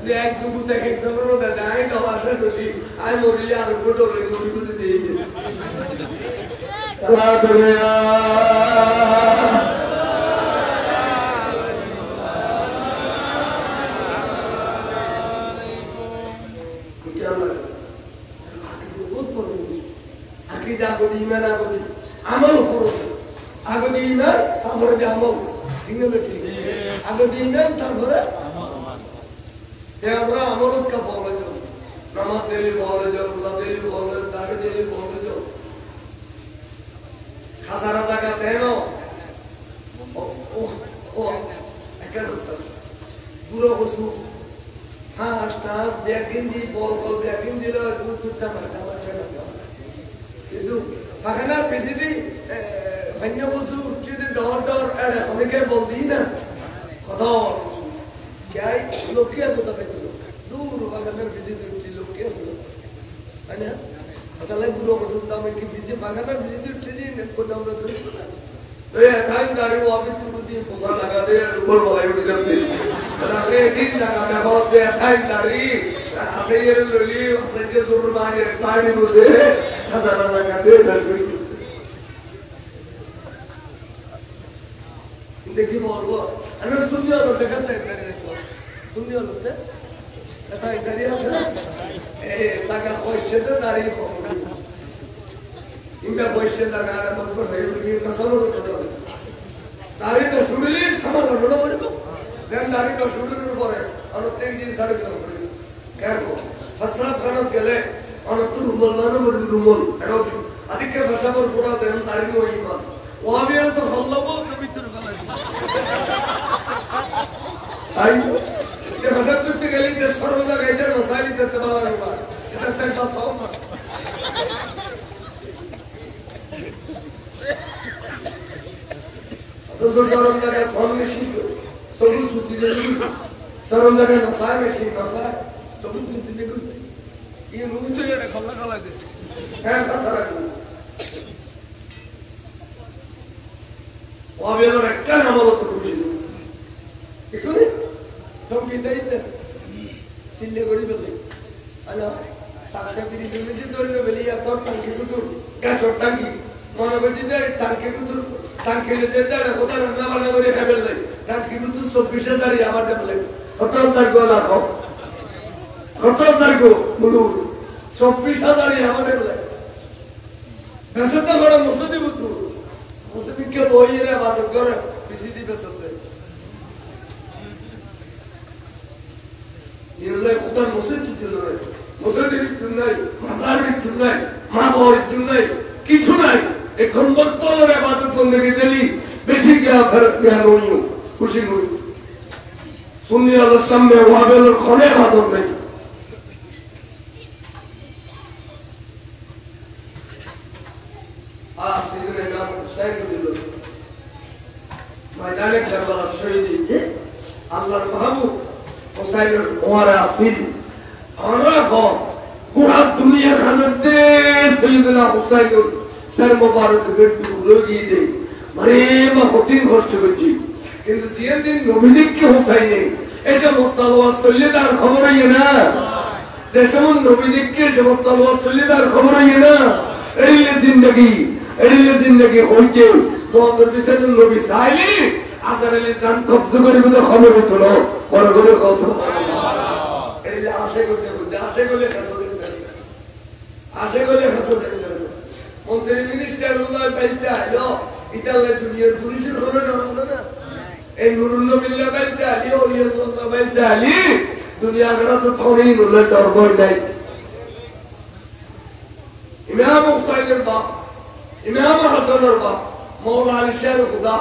যে এক দুপুর থেকে একজনেরও দাদা আমি তো বাসা চলি আমি মরিলে আর উপর ডলে মরি বুঝে দিয়ে আকিদা আগদি ইমান আগদি আমল করো আগদি ইমান তারপরে আমল ইংরেজি ঠিক আগদি ইমান তারপরে আমরা আমল কা বলে যাও নামাজ দিলি বলে যাও রোজা দিলি বলে দাড়ি দিলি বলে যাও খাজানা টাকা দেন ও একা করতে পুরো বসু হাঁস টাস ব্যাগিন দি বল বল ব্যাগিন দিল দুধ দুধটা মারতে কিন্তু পাখানার বেশি দিই অন্য বসু উঠছে ডর ডর অনেকে বলবি না কথা क्या लोग क्या होता है दूर बागान बिजी उठी लोग क्या होता है ना पता लग बुरो को सुनता मैं कि बिजी बागान बिजी उठी जी ने को दाम रहे तो ये टाइम दारी वो अभी तुम दी पोसा लगा दे ऊपर वाला उड़ जाते रात दिन लगा मैं बहुत बे टाइम दारी ऐसे ये लोली ऐसे के जोर मारे टाइम मुझे खाना लगा दे डर देखिए बोलो अरे सुनिए तो देखते हैं सुनिए लोग ने ऐसा इधरिया से ताकि कोई चेता नारी हो इनका कोई चेता नारा मत को नहीं उनकी नस्लों को पता है नारी तो सुनिली समझ लो ना बोले तो देन नारी का शुरू करे और तीन दिन साढ़े किलो करे क्या को फसला खाना के लिए और तू रुमल ना बोले रुमल ऐसा अधिक के भाषा पर पूरा देन नारी को ही बात वहाँ भी तो हल्ला बहुत तो बितर गला आई ये भाषा तो इतने गली दस फरों का कहते हैं मसाली दत्त बाला रुपा इतना तक बात सौ ना तो शरण लगा सोन में शीत सबूत सुती दे शरण लगा नसाय में शीत नसाय सबूत सुती दे ये मुझे तो ये खल्ला खल्ला दे क्या खतरा है वो अभी अगर क्या नाम होता तो कुछ नहीं इकने तो किधर इधर सिल्ले गोरी बदले अल्लाह साक्ष्य बिरी में जिधर ने बली या तो टंकी को तो क्या शॉट टंकी मानो को जिधर टंकी को तो टंकी ले देता है होता है ना वाला गोरी है बदले टंकी को तो सब विषय सारी हमारे बदले खतर तक गोला को खतर तक को मुलू सब विषय सारी हमारे बदले वैसे तो बड़ा मुझे बुद्धू मुझे भी क्या बोई रे बात कर किसी दी पे सकते ये लोग खुदा मुझे चीज़ नहीं मुझे चीज़ नहीं मसाल चीज़ नहीं माँ बोई चीज़ नहीं किसी नहीं एक हम वक्त तो लोग बात करने के लिए बेसिक क्या फर्क क्या नहीं हो खुशी नहीं सुनिए अल्लाह सामने वहाँ पे लोग खाने बात नहीं मैदान करबला शहीद थे अल्लाह महबूब हुसैन हमारा असील हमरा को पूरा दुनिया खानते सैयदना हुसैन सर मुबारक बेट लोगी दे मरे मा होतिन कष्ट করছি কিন্তু দিন দিন নবীজি কি হুসাইন এসে মুত্তাওয়া সল্লিদার খবর হয় না যেমন নবীজি কি এসে মুত্তাওয়া সল্লিদার খবর হয় না এই জিন্দেগি হইছে মোহাম্মদ বিসাদুল নবী সাইলি আদার আলী জান কবজ করিব তো খবর হলো বড় করে কও সুবহানাল্লাহ এই আশা করতে আশা করলে মন্ত্রী মিনিস্টার উল্লাহ পাইতে আলো ইতালে দুনিয়ার পুলিশের খবর ডরানো না এই নুরুল নবিল্লাহ পাইতে আলি ওলিয়াল্লাহ পাইতে আলি দুনিয়া গরা তো থোড়ি নুরুল ডরবই নাই ইমাম হুসাইনের বাপ इमाम हसन और बाप मौला अली शेर खुदा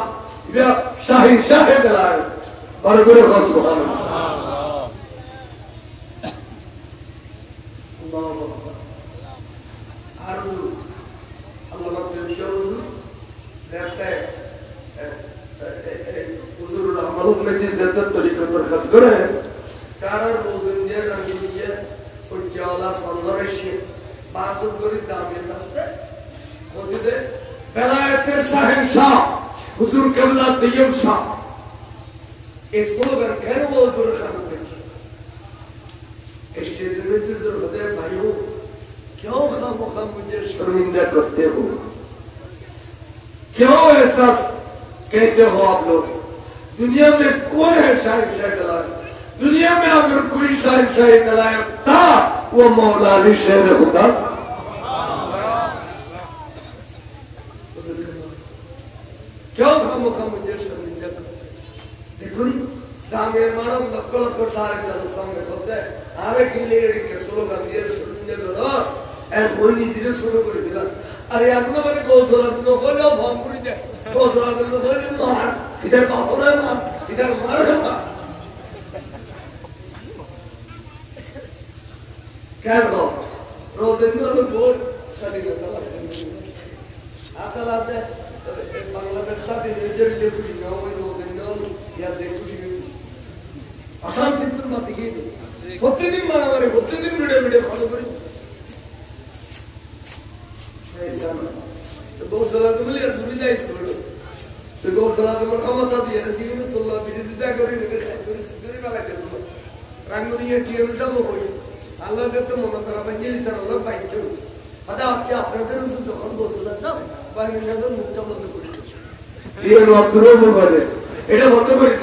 ये शाही शाहे दलाल और गुरु खास सुभान अल्लाह आरु अल्लाह मतलब शरूर रहते हुजूर रहमत में जिस जद्दत तरीके पर खस करे कारण रोज़िंदे रंगीए उज्जाला संदर्श बासुर गुरी जामिन नस्ते होते बेलायतेर शाहनशाह হুজুর কেবলা তৈয়ব শাহ এই স্লোগান কেন হুজুর খান করেছে स्टेज में जो जरूरत है भाइयों क्यों खामोखा मुझे शर्मिंदा करते हो क्यों ऐसा कहते हो आप लोग दुनिया में कौन है शाहिद कलाम दुनिया में अगर कोई शाहिद कलाम था वो मौला अली शेर होता क्यों खामोखा मुझे शर्मिंदा करते देखो नहीं दामेर मानव नक्कल को सारे जन सामने होते हैं आवे किले के स्लोगान दिए सुनने दो और कोई नहीं धीरे शुरू कर दिया अरे आपने मैंने गोसला तो बोलो फॉर्म कर दे गोसला तो बोलो मार इधर बाहोना मार इधर मार क्या करो रोज दिन तो बोल सारी करता आता लाते बांग्लादेश साथी निजर ले कुछ ना हो रोज दिन या देख कुछ अशांति तो मत कीजिए होते दिन मारा होते दिन वीडियो फॉलो करें तो गौशाला तो मिले दूरी जाए इसको तो गौशाला तो मर खामा था दिया ना जीवन तो ला बिजली दिया करें निकल दूरी वाला कर दो रंगोली ये टीएम सब हो गई अल्लाह के तो मना करा बंजे इधर अल्लाह बाइक चलो पता अच्छा अपने तरफ से जो हम गौशाला था बाहर निकल तो मुक्ता बंद कर दो ये लोग आप दूर हो गए इधर होते बड़ी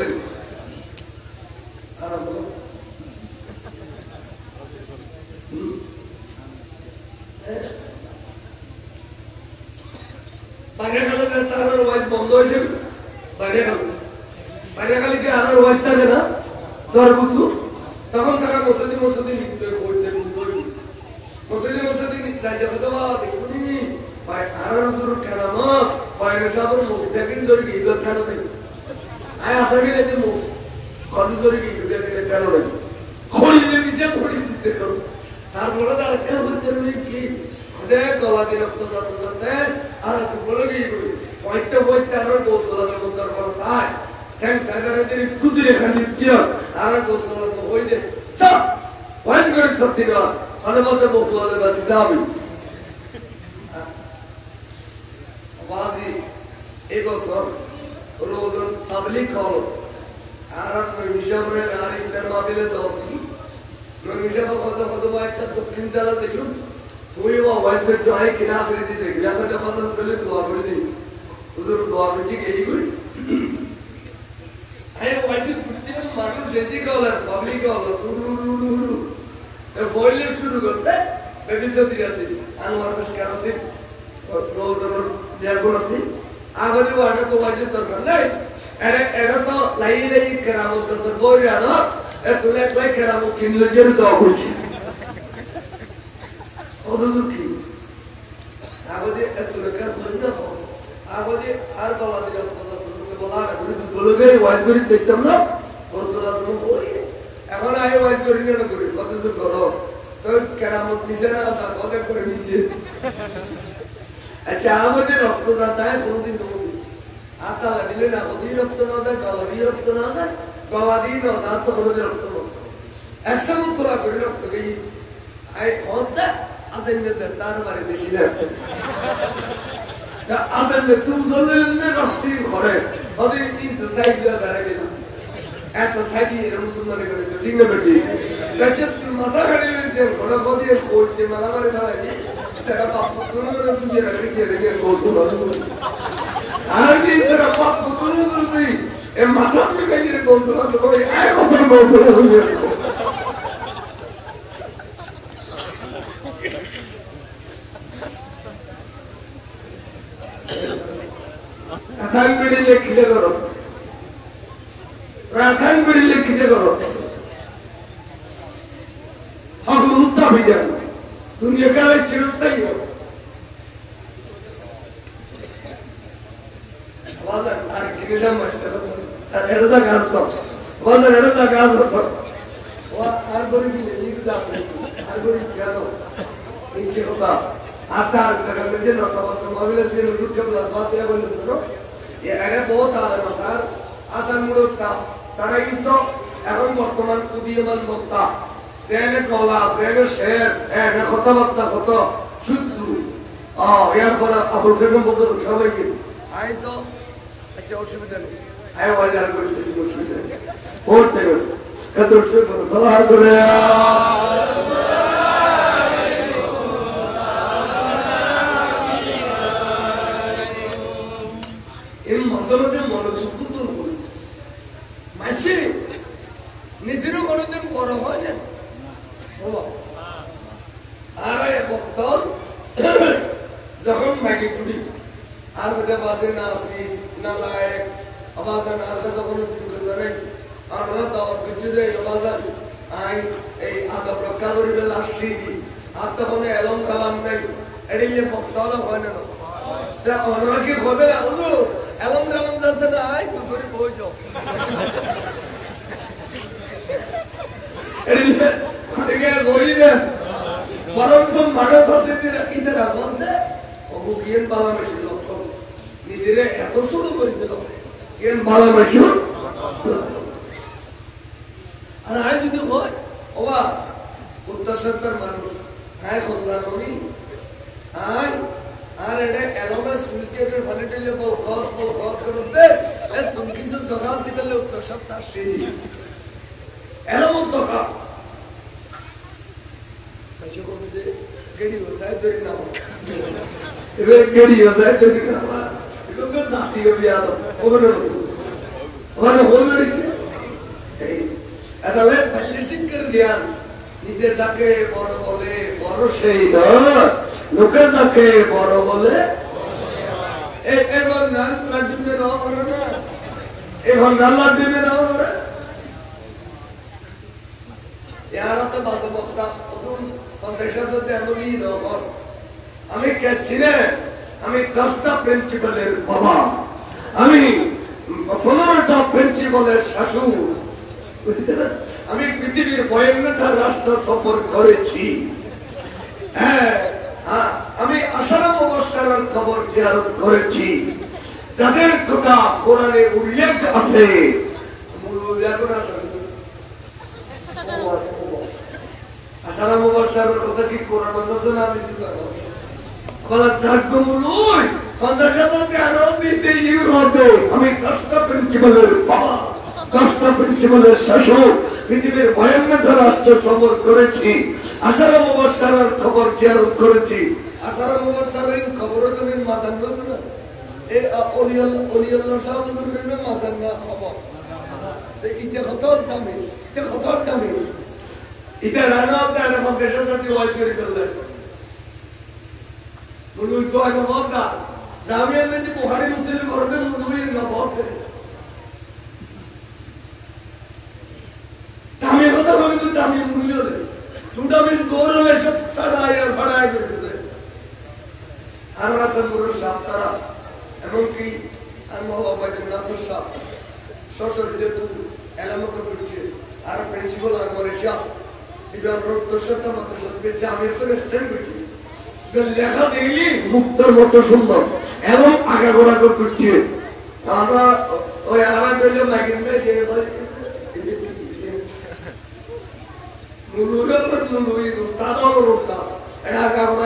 আচ্ছা অসুবিধা নেই আয় বাজার করতে অসুবিধা নেই পড়তে গেছে কত সালাম করে এই মাঝে মাঝে মনোযোগ কুতুল করি মাসে নিজেরও কোনোদিন বড় হয় না আর বক্তল যখন মাইকে তুলি আর ওটা বাজে না আসিস না লায়ক আবাজা না আসা তখন জানেন আমরা দাওয়াত কিছু যাই আবাজান আই এই আদব রক্ষা করিবে আসছি আর তখন এলম কালাম নাই এটাই যে বক্তল হয় না ওনারা কি হবে না হুজুর এলম কালাম জানতে না আই তুই করে বই যাও এটাই বই না বরঞ্চ মানব আছে ইন্দিরা বলতে অবুকিয়েন বালামেশি লক্ষণ নিজেরে এত ছোট করে দিল কেন বালামেশি আর আয় যদি হয় ওবা উত্তর সত্তর মানুষ হ্যাঁ কল্যাণ আমি আয় আর এটা এলোনা সুইকেটের ফালিটে যে বল করতে তুমি কিছু জবাব দিলে উত্তর সত্তর সেই এলমন জবাব নিজে যাকে বড় বলে বড় সেই লোকে যাকে বড় বলে এবার নান লাড্ডুতে নেওয়া করে না এখন নান লাড্ডুতে নেওয়া করে ইয়ারাতে বাজে বক্তা আমি কেছি না আমি 10টা প্রিন্সিপালের বাবা আমি 15টা প্রিন্সিপালের শাশুড় আমি পৃথিবীর 52টা রাষ্ট্র সফর করেছি হ্যাঁ আমি আশারা মুবাশশারার খবর জিয়ারত করেছি যাদের কথা কোরআনে উল্লেখ আছে মূল উল্লেখ আছে আশারা মুবাশশারার কথা কি কোরআন বলতে না আমি শুনলাম বলা জাগমুলুই 50,000 কে আরো দিতে ইউরোপে আমি 10টা প্রিন্সিপালের বাবা 10টা প্রিন্সিপালের শাসক পৃথিবীর 52টা রাষ্ট্র সফর করেছি আশারা মুবাশশারার খবর জিয়ারত করেছি আশারা মুবাশশারার খবরও তুমি মাথান বলছো না এই অলিয়াল্লাহ সাহেব বলবেন মাথান না খবর এটা কত দামি এটা রানা আপনার এখন দেশের সাথে ওয়াজ করে ফেললেন মুলুই তো আগে বলতা জামিয়ার মধ্যে বুখারী মুসলিম করবেন মুলুই না বলতে দামি কথা বলে তো দামি মুলুই হলে দুটা বেশ গৌরব এসব সাড়াই আর ভাড়াই করে দিতে আর রাসেল মুরুর সাহ তারা এমনকি আর মহল্লা বাইদুল নাসর সাহ সশরীরে যেহেতু এলামত করছে আর প্রিন্সিপাল আর মরে সাহ লেখা দেখলি মুক্তার মতো সুন্দর এবং আগাগোড়া করছে আমরা ওই আরাম করলে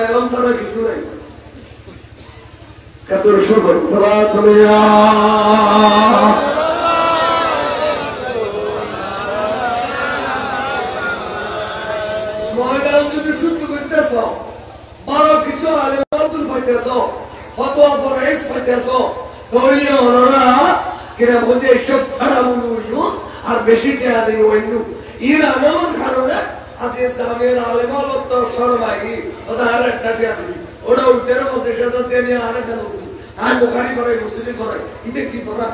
এরম ছাড়া কিছু নাই কত সুন্দর শুদ্ধ করতেছ বড় কিছু আলেমাতুল পাইতেছ ফতোয়া পড়াইছ পাইতেছ তাহলে ওরা কিনা বলতে এসব খারাপ আর বেশি টেয়া দিন ওইনু এর এমন কারণে আজকে জামের আলেমালত শরমাই ওটা আর একটা টেয়া দিবি ওটা উঠতে মধ্যে সাথে নিয়ে আর একটা নতুন আর বোখারি করে মুসলিম করে ইতে কি পড়া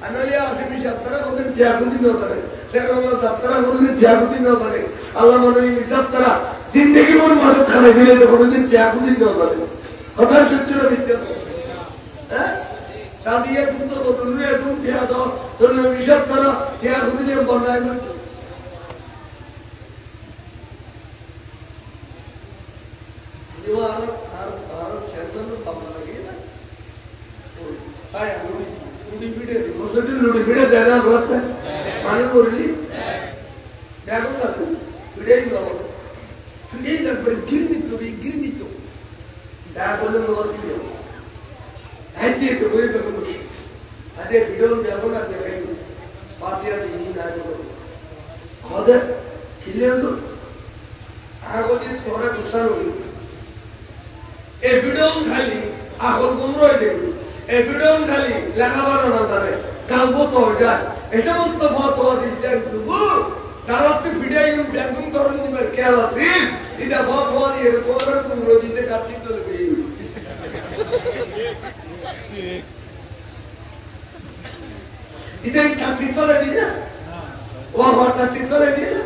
আনালিয়া আসে বিশ আপনারা কোনদিন টেয়া খুঁজি না করে সেরকম আপনারা কোনদিন টেয়া খুঁজি না করে আল্লাহ মনে হিসাব তারা জিন্দগি মন মানুষ খানে ফিরে তো কোনোদিন টেয়া খুঁজি না করে কথা সত্যি না মিথ্যা হ্যাঁ দাদিয়ে পুত্র বদলুয়ে তুমি টেয়া দাও তোর হিসাব তারা টেয়া খুঁজি নিয়ে বন্যায় করতো লুড়ি ফিরে দেখা করতে মানে করলি দেখো না ফিরেই নবো ফিরেই তারপরে গিরমিত দেখা করলে নবর ফিরে হ্যাঁ দিয়ে তো বই পেতে বসে আর আজকে ভিডিও দেখো না দেখাই পাতিয়া দিই না আমাদের ক্লিয়ার তো আগদি তোরা কুসার হই এই ভিডিও খালি এখন কোন রয়েছে এই ভিডিও খালি লেখাপড়া না জানে কালব তো যায় এই সমস্ত ফতোয়া দিতে দুপুর তারাতে ভিডিও বেগুন করুন দিবার খেয়াল আছে এটা ফতোয়া দিয়ে তোরা কোন রোজিতে কাটছি তো লেগে इधर काटी चले दी ना वो हमारा काटी चले दी ना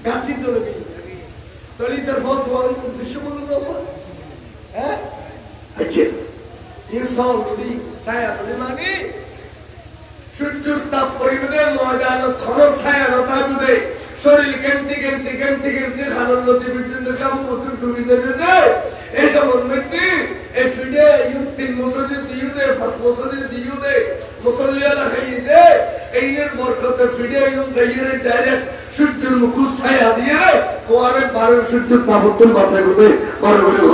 काटी चले दी तो इधर बहुत वाले दुश्मन लोग हैं अच्छे इंसान लोगी साया लोगी मानी चुट ताप परिवदे मौजान खानों साया लोटा जुदे शरीर केंटी खानों लोटी बिटने काम उतर टूरी दे ऐसा मनमेती एक फिडे युक्ति मुसल्ली दियुदे फस मुसल्ली दियुदे मुसल्लिया ना कहीं दे ऐनेर बरकत फिडे युम जाइए डायरेक्ट शुद्ध मुकुस है आदिये रे तो आरे बारे शुद्ध ताबुतुल बासे गुदे और गुदे हो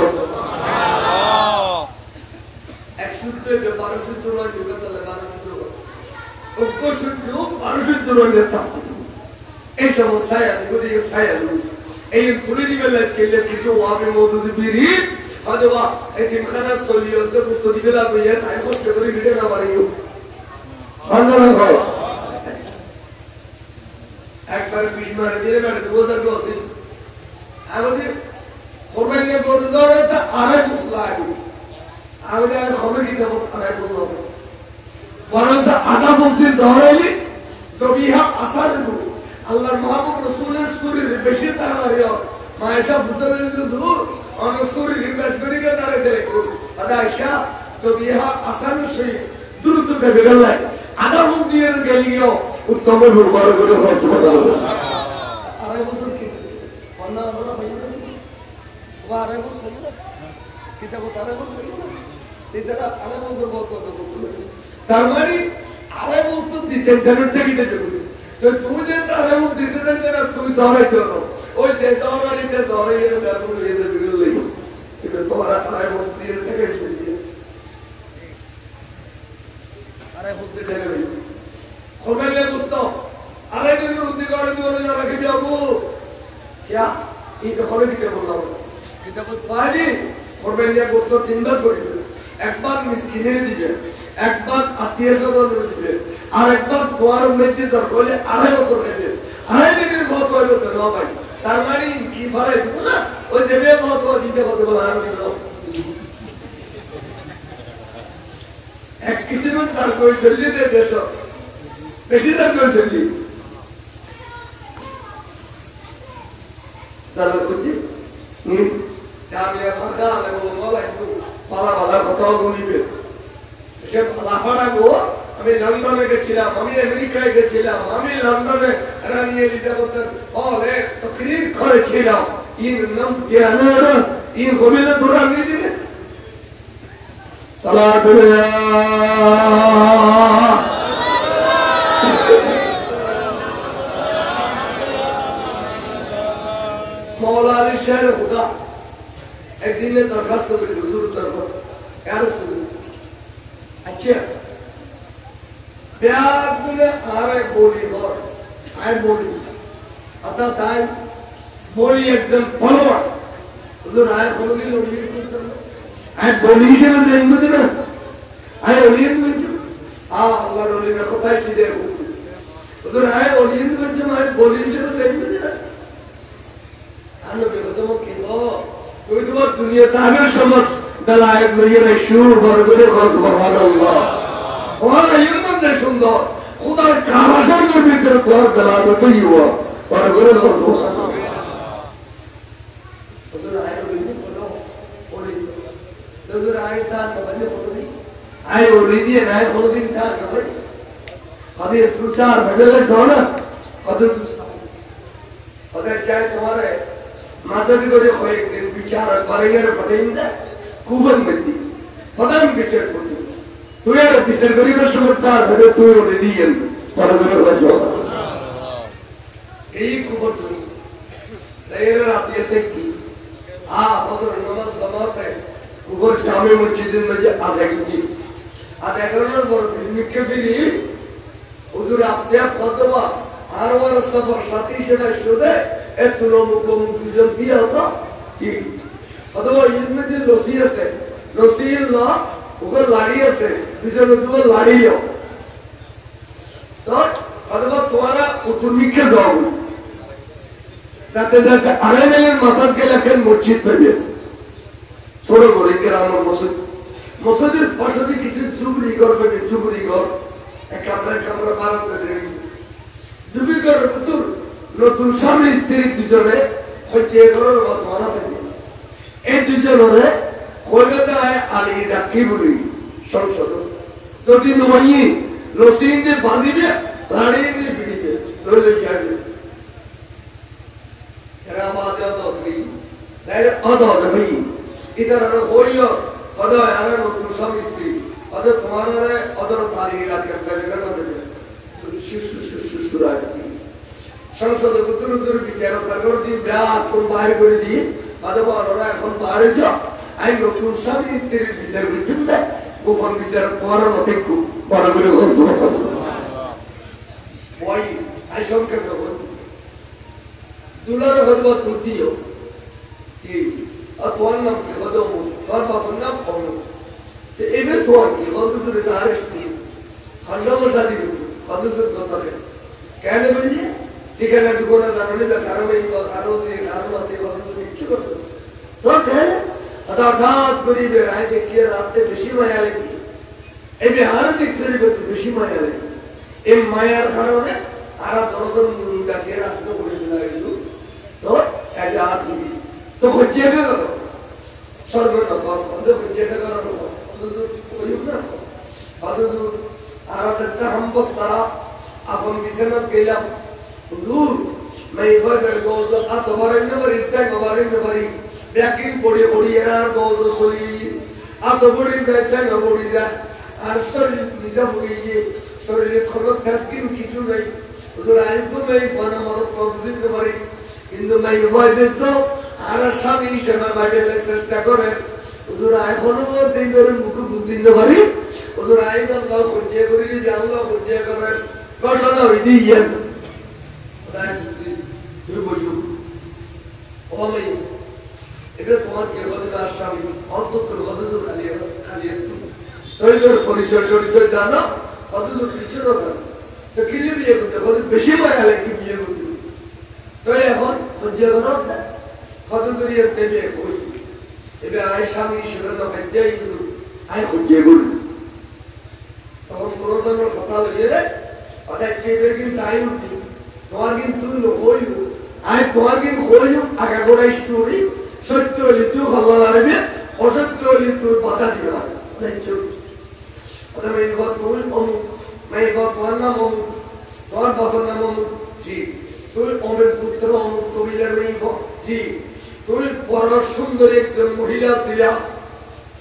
एक शुद्ध जो बारे शुद्ध लोग जुगा तो लगाना शुद्ध लोग उनको शुद्ध लोग बारे शुद्ध लोग लेता ऐसा वो साया गुदे ये साया लोग এই পুলিদি বেলা স্কেলে কিছু ওয়াবে মওদুদি বিরি অথবা এই দিনখানা সলিয়তে প্রস্তুতি বেলা কইয়া তাই কষ্ট করে ভিডিও না বাড়িও বাংলা হয় একবার বিমার দিয়ে বেড়ে দুজার গসি আমাদের কোরবানি করে দরটা আরে মুসলাহি আমাদের হবে কি দেব আরে বলবো বরঞ্চ আদা বলতে ধরাইলি জবিহা আসার আল্লাহর মাহবুব রাসূলের সুরের বেশি তারারিও মায়েশা বুজরের দূর অন সুরের রিমেট করিকে তারে দেখো আদা আয়েশা সবিহা আসান সেই দ্রুত যাবে গেল আদা মুখ দিয়ে গেলিও উত্তম বড় করে সুবহানাল্লাহ আরে বছর কি অন্না আমরা ভাই ওয়া আরে বছর কিতাব তারে বছর তেরা আরে বছর বলতো তার মানে আরে বছর দিতে জানতে দিতে तो तुझे तारे वो दिखते रहते ना तू दौरे करो वो जैसा और इधर दौरे ये ना तू ये तो बिगड़ गई इधर तुम्हारा तारे वो तीर तक चली तारे वो तीर तक गई खोमेले दोस्तों अरे दिन रुद्दी गाड़ी में ना रखी जाओ क्या ये तो खोले कितने बोला हो कितने बोल पाजी खोमेले दोस्तों दिन भर कोई एक बार मिस्किने दीजिए एक बार आत्मीय संबंध दीजिए আর একবার তোয়ার মধ্যে দরকারে আড়াই বছর গেছে আড়াই দিনের মত হইলো তো না ভাই তার মানে কি ফারে দিব না ওই দেবে মত দিতে হবে বলা আর দিল এক কিসিমন তার কই চলি দে দেশ বেশি তার কই চলি তাহলে বুঝি জামিয়া মাদা আলে বলা একটু পালা কথা বলিবে সে লাফাড়া গো আমি লন্ডনে গেছিলাম আমি আমেরিকায় গেছিলাম আমি লন্ডনে রানী এলিজাবেথের হলে তাকরীর করেছিলাম ইন নাম জানারা ইন গোবিন্দ রানী দিনে সালাতুল্লাহ মওলা আলী শের খুদা একদিন দরখাস্ত করে হুজুর দরবার ইয়া রাসূলুল্লাহ আচ্ছা ब्याग में आरे बोली और आए बोली अतः ताई बोली एकदम पलवा उधर आए बोली लोगी आए बोली से ना जाएंगे तो ना आए ओलियन में जो अल्लाह रोली में खुदाई चीज़ें हो उधर आए ओलियन में जो आए बोली से ना जाएंगे तो ना आने पे तो वो किलो कोई तो वो दुनिया ताकि समझ दलाइक में ये रशूल बरगुले ख़ास बहादुल्लाह और ये मंदिर सुंदर खुदा कामाशर में भी तेरे द्वार गला में तो ही हुआ और अगर तो उधर आए तो नहीं बोलो ओली उधर आए था तो बंदे बोलो नहीं आए ओली दिए ना आए बोलो दिन था तो भाई अभी टूटार बदले सोना अदर दूसरा अदर चाहे तुम्हारे माता भी कोई कोई दिन विचार करेंगे ना पता ही नहीं कुबन में थी पता नहीं विचार को तू यार बिस्तर करी ना शुभता है तू रेडी है पर मेरे को ऐसा यही कुबर तू तेरे रात ये तक की आ उधर नमाज जमात है कुबर जामे मस्जिद में जे आ जाएगी আর এগারোর বড় মিকে ফিরি হুজুর আপনি কতবা আর আমার সফর সাথী হিসেবে শুধু একটু মুখ দুজন দিয়ে হতো কি অথবা ইলমে যে লসি আছে লসির ল ওকে লাড়ি আছে দুজন দুজন লাড়িও তো অথবা তোমারা উত্তর মিকে যাও যাতে যাতে আড়াইলের মাথার গেলে এখন মসজিদ পাবে ছোট করে গ্রাম মসজিদ মসজিদের পাশে কিছু জুবরি ঘর পাবে জুবরি ঘর এক কামরা বারান্দা দেয় জুবরি ঘরের ভিতর নতুন স্বামী স্ত্রী দুজনে হচ্ছে ঘরের মাথা থাকে এই দুজনে কলকাতায় আলী ডাকি বলি সংসদ যদি নয় রসিন যে বাঁধিবে লাড়িয়ে নিয়ে ফিরিবে ধরলে যাবে এরা আমাদের অদী অদদ হই इधर होइयो अदो यार नतुन स्वामी स्त्री अदो तुम्हारा रे अदो ताली रात के करले ना दे सुराती संसद उतर उतर বিচার সাগর দি ব্যাগ কোন বাইরে করে দি আদো বড়রা এখন বাইরে যা আই নতুন স্বামী স্ত্রীর বিচার বুঝতে গোপন বিচার তোমার মতে খুব বড় করে হচ্ছে ওই আই সংক্ষেপ বল দুলার ভগবত তুতিও কি أطول نام في غدوم غربا فنام قوم تأمل تواني غدوم رجال شديد خلنا مشاهدي غدوم الضطرة كان بني تكلم تقول هذا من الكلام يبغى كارو دي كارو دي غدوم يشوف تو كان هذا ثاث بري براي كي رات بشي ما يالي أبي هذا تكري بس بشي ما يالي إم ما يار كارو نه هذا دوران مولدا كي رات تو بري بلايلو تو أجاد بني तो खुज्जे का करो सर्व ना बात अंदर खुज्जे का करो अंदर कोई ना अंदर आराधना हम बस तारा आप हम किसे ना केला दूर मैं इधर कर दो तो आप तुम्हारे ने बरी इतना हमारे ने बरी बैकिंग बड़ी बड़ी यार दो सोई आप तो बड़ी इतना ना बड़ी जा आर्सर निजा हुई ये शरीर खलक तस्किन किचु नहीं उधर आये तो मैं फना मरद कब्जित के बरी इंदु मैं इधर तो আর স্বামী হিসেবে বাইরে চেষ্টা করে ওদের এখনো দিন ধরে মুখে বুদ্ধি দিতে পারি ওদের আইন আল্লাহ খুঁজে করি যে আল্লাহ খুঁজে করে ঘটনা হইতে গিয়েন তুই বলছো ওমাই এটা তোমার কে বলে তার স্বামী অন্তত কত দূর খালি খালি তৈরি পরিচয় চরিত্র জানো কত দূর পিছনে তো কিনে বিয়ে করতে কত বেশি মায়া লাগে বিয়ে করতে তো এখন খুঁজে করো ফদুরিয়া দেবে কই এবে আয়েশামি শিরন মধ্যে ইদু আই খুঁজে গুল তখন পুরোদনের কথা লইয়ে রে ওটা চেবে কিন্তু আই উঠি তোমার কিন্তু হইল আই তোমার কিন্তু হইল আগা গোড়া স্টোরি সত্য হলে তুই ভালো লাগবে অসত্য হলে তুই বাধা দিবে না দেখছো ওটা মেয়ে বাবা তুই অমুক মেয়ে বাবা তোমার নাম অমুক তোমার বাবার নাম অমুক জি তুই অমের পুত্র অমুক কবিলার মেয়ে জি তুই বড় সুন্দর একজন মহিলা ছিলা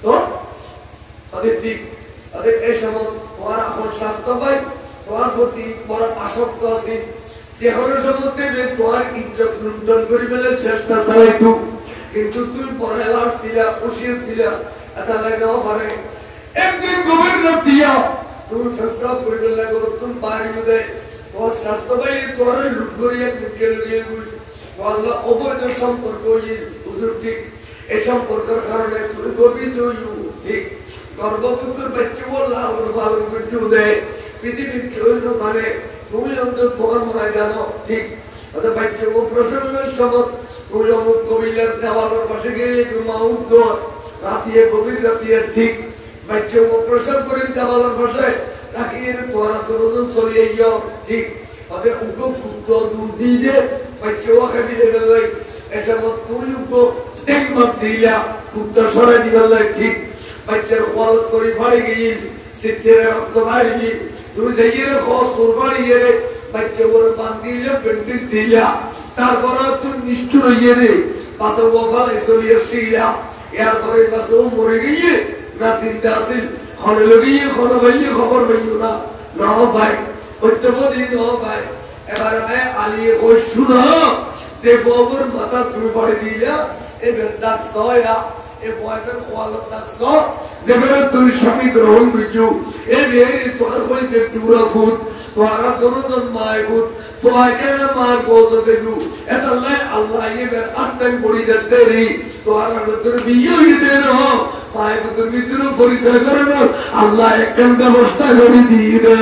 তো তাদের ঠিক তাদের এই সময় তোমার এখন স্বাস্থ্য পাই তোমার প্রতি বড় আসক্ত আছে যে কোনো সময় তোমার ইজ্জত লুণ্ঠন করি ফেলে চেষ্টা চালাইতো কিন্তু তুই পড়াইলার ছিলা খুশির ছিলা এটা লাগাও পারে একদিন গভীর রাতিয়া তুমি চেষ্টা করে ফেললে তুমি বাইরে মধ্যে তোমার স্বাস্থ্য পাই তোমার লুট করিয়া মুখে লুকিয়ে আল্লাহ অবৈধ সম্পর্ক হুজুর ঠিক এই সম্পর্কের কারণে তুই গর্বিত ঠিক গর্ভপুত্র বাচ্চা লালন পালন করতে দেয় পৃথিবীর কেউ তো জানে তুমি অন্তত তোমার মনে জানো ঠিক অর্থাৎ বাচ্চা প্রসন্নের সময় তুমি অমুক কবিলার দেওয়ালের পাশে গেলে মা উদ্দর রাতিয়ে গভীর রাতিয়ে ঠিক বাচ্চা প্রসব করে দেওয়ালের পাশে রাখিয়ে তোমার আন্দোলন চলিয়ে যাও ঠিক অর্থাৎ উপযুক্ত দুধ দিয়ে बच्चों का भी ले गए ऐसा मत पूरी को एक मत दिया कुत्ता सरा निकल ठीक बच्चे ख्वाल कोई फाड़ी गई सिचेरे रक्त मारी तू जाइए रे खो सुरबाड़ी ये रे बच्चे वो बांधी ले बेंटिस दिया तार बरा तू निष्ठुर ये रे पास वो फाल इसलिए सीला यार बरे पास वो मर गई ना जिंदा सिल खाने लगी ये खाना भाई खबर भाई ना भाई उतना दिन ना भाई এবার আলী ঘোষণা যে গোবর মাথা তুই পড়ে দিলা এবার দাঁত সয়া এই পয়টার কোয়ালত থাকছো যেভাবে তুই স্বামী গ্রহণ করছো এই মেয়ের তোমার হইতে টুরা ফুট তোমার দনজন মায় ফুট তোমার কেন মার বলতে দেখু এটা আল্লাহ এবার আত্মায় পড়ি যেতে রি তোমার তোর বিয়ে হইতে না মায় তোর মৃত্যুর পরিচয় করে না আল্লাহ একখান ব্যবস্থা করে দিয়ে রে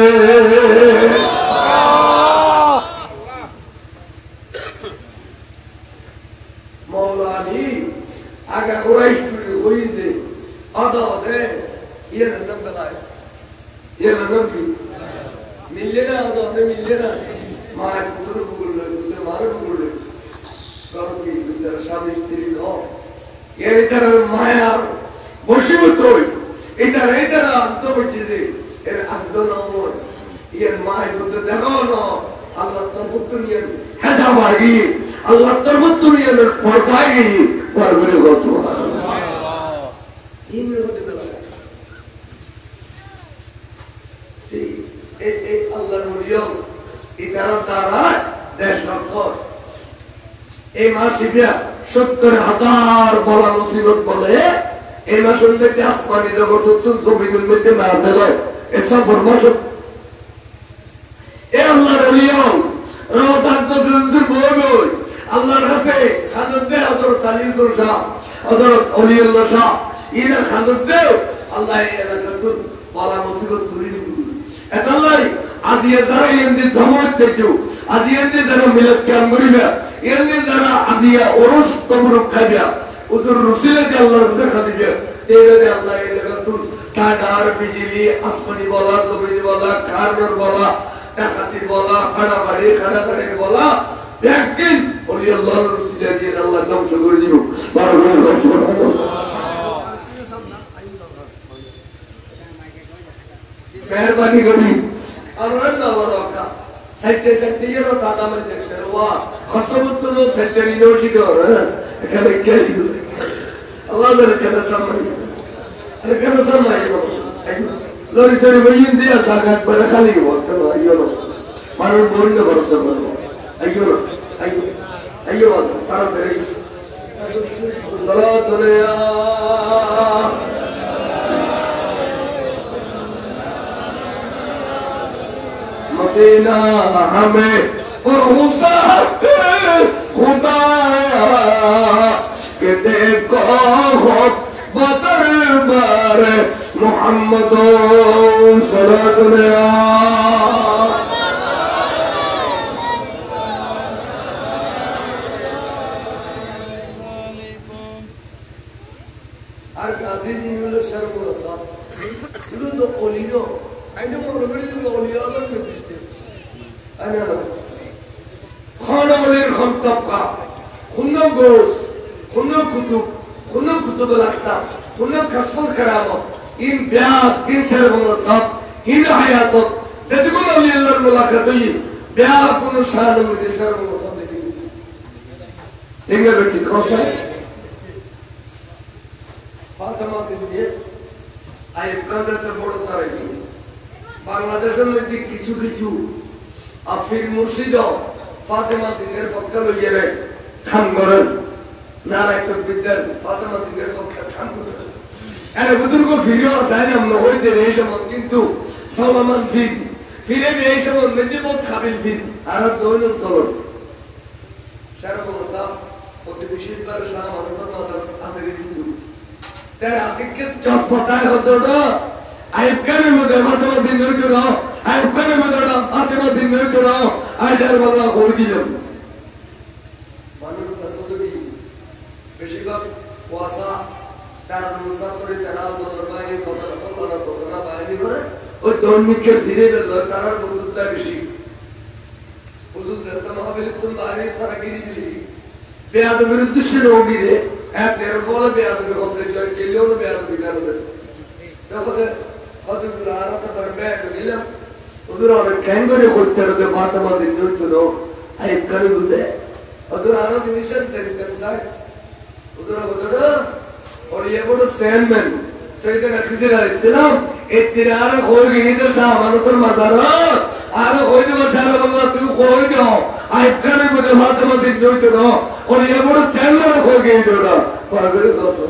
মৌলানি আগে ওরাই স্টুডিও হইতে আদাতে ইয়ের নাম বেলায় ইয়ের নাম কি মিললে না আদাতে মিললে না মায়ের পুত্র বললে পুত্র মায়ের বললে কারণ কি তার স্বামী স্ত্রী নয় এর দ্বারা মায়ার বশীভূত হই এটার আত্মবর্জিতে এর আত্মনমন এর মায়ের পুত্র দেখো না আল্লাহ তোর পুত্র নিয়ে হেজা মারি আল্লাহ তোর পুত্র নিয়ে পর্দায় গিয়ে পরবরে গসু এই আল্লাহর নিয়ম এটার দ্বারা দেশ রক্ষণ এই মাসিবিয়া ৭০,০০০ বলা মুসিবত বলে এই মাস মধ্যে আসমানি জগৎ জমিনের মধ্যে না দিল এসব বর্মাস এ আল্লাহর নিয়ম রোজার দশরঞ্জুর বই আল্লাহর কাছে খাদর দে হযরত আলীউল শাহ হযরত ওলিউল্লাহ শাহ ইরা খাদর দে আল্লাহ এলাকাতুল বলা মুসিবত তুলি নিবি এটা আল্লাহ আজিয়া যারা এন্দি জামাত দেখো আজিয়া এন্দি যারা মিলাদ কাম করিবা এন্দি যারা আজিয়া ওরস তবরুক খাইবা উজুর রসুলকে আল্লাহর কাছে খাদিবা এইভাবে আল্লাহ এলাকাতুল কাদার বিজলি আসমানি বলা জমিনি বলা কারবার বলা টাকাতি বলা খাড়াবাড়ি বলা একদিন ওলি আল্লাহর রসুলের দিয়ে আল্লাহ ধ্বংস করে দিব মেহরবানি করি আমরা না বড়কা সাইতে সাইতে এর দাদা মানে ওয়া খসমত নো সাইতে ইউনিভার্সিটি ওরা এখানে কে আল্লাহ দরে কেন সামাই আরে কেন সামাই লরি সরি বইন দিয়া সাগাত পরে খালি বলতে আইয়ো মানুষ বলতে বলতে আইয়ো আইয়ো তাড়াতাড়ি সালাত আলাইয়া मदीना हमें पहुंचा खुदा के देखो बदर बार मोहम्मद আর গাজী দিন হলো সর্বরসা শুধু তো অলিনো আইনে মনে করি তুমি অলিয়া আল্লাহ মেসিস্টে আইনা না খান অলির খন্তকা খুন্ন গোস খুন্ন কুতুব লাগতা খুন্ন কাসফুল কারামত ইন বিয়াত ইন সর্বরসা ইন হায়াতত যেদিন অলি আল্লাহর মুলাকাত হই বিয়াত কোন শান মধ্যে সর্বরসা দেখি এঙ্গা ঠিক কথা ফাতেমা দিয়ে আইব কাদাতে বড় তারাই বাংলাদেশের মধ্যে কিছু কিছু আফির মুর্শিদ ফাতেমা দিনের পক্ষে লইয়ে রে খান করেন নারায়ণ বিদ্যার ফাতেমা দিনের পক্ষে খান করেন এর বুজুর্গ ফিরিও যায় না আমরা হইতে এই সময় কিন্তু সলমান ফিরে এই সময় মধ্যে বহুত খাবিল ফির আর দৈনন্দিন চলন সেরকম সাহ অতি বিশেষভাবে সাহ আমাদের মাদার আছে কিন্তু তার আদিকে চসপটায় হতো না আইব কানে মধ্যে ফাতেমা দিনের জন্য আইব কানে মধ্যে ফাতেমা দিনের জন্য আয়সার বাংলা করে দিল মানুষ আসলে বেশিরভাগ ওয়াসা তার মুসাফির তারা দরবারে কথা বলা ঘোষণা বাইরে করে ওই দৈনিককে ধীরে ধীরে তার গুরুত্বটা বেশি হুজুর যেটা মহাবীর কোন বাইরে তারা গিরি দিলি বেয়াদ বিরুদ্ধে শুরুগি রে এক এর বলে বেয়াদ বিরুদ্ধে জয় কেলেও বেয়াদ বিরুদ্ধে তাহলে হুজুর আরাতে বরবে দিলাম হুজুর আর কেন করে করতে রে ফাতেমা দিন জন্য আই করে বলে হুজুর আরাতে মিশন তেরিকাম সাহেব হুজুর और ये बड़ो स्टैंडमैन सैयदना खिज़र अलैहिस्सलाम इत्तिरार खोल गई तो सामानतुल मज़ारात आरो खोल दो सारा बंदा तू खोल दो आइब करे मुझे फातिमा दिन जो चलो और ये बड़ो चैनल खोल गई जोड़ा पर मेरे दोस्तों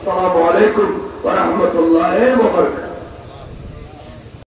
Assalamu alaikum wa rahmatullahi wa barakatuh.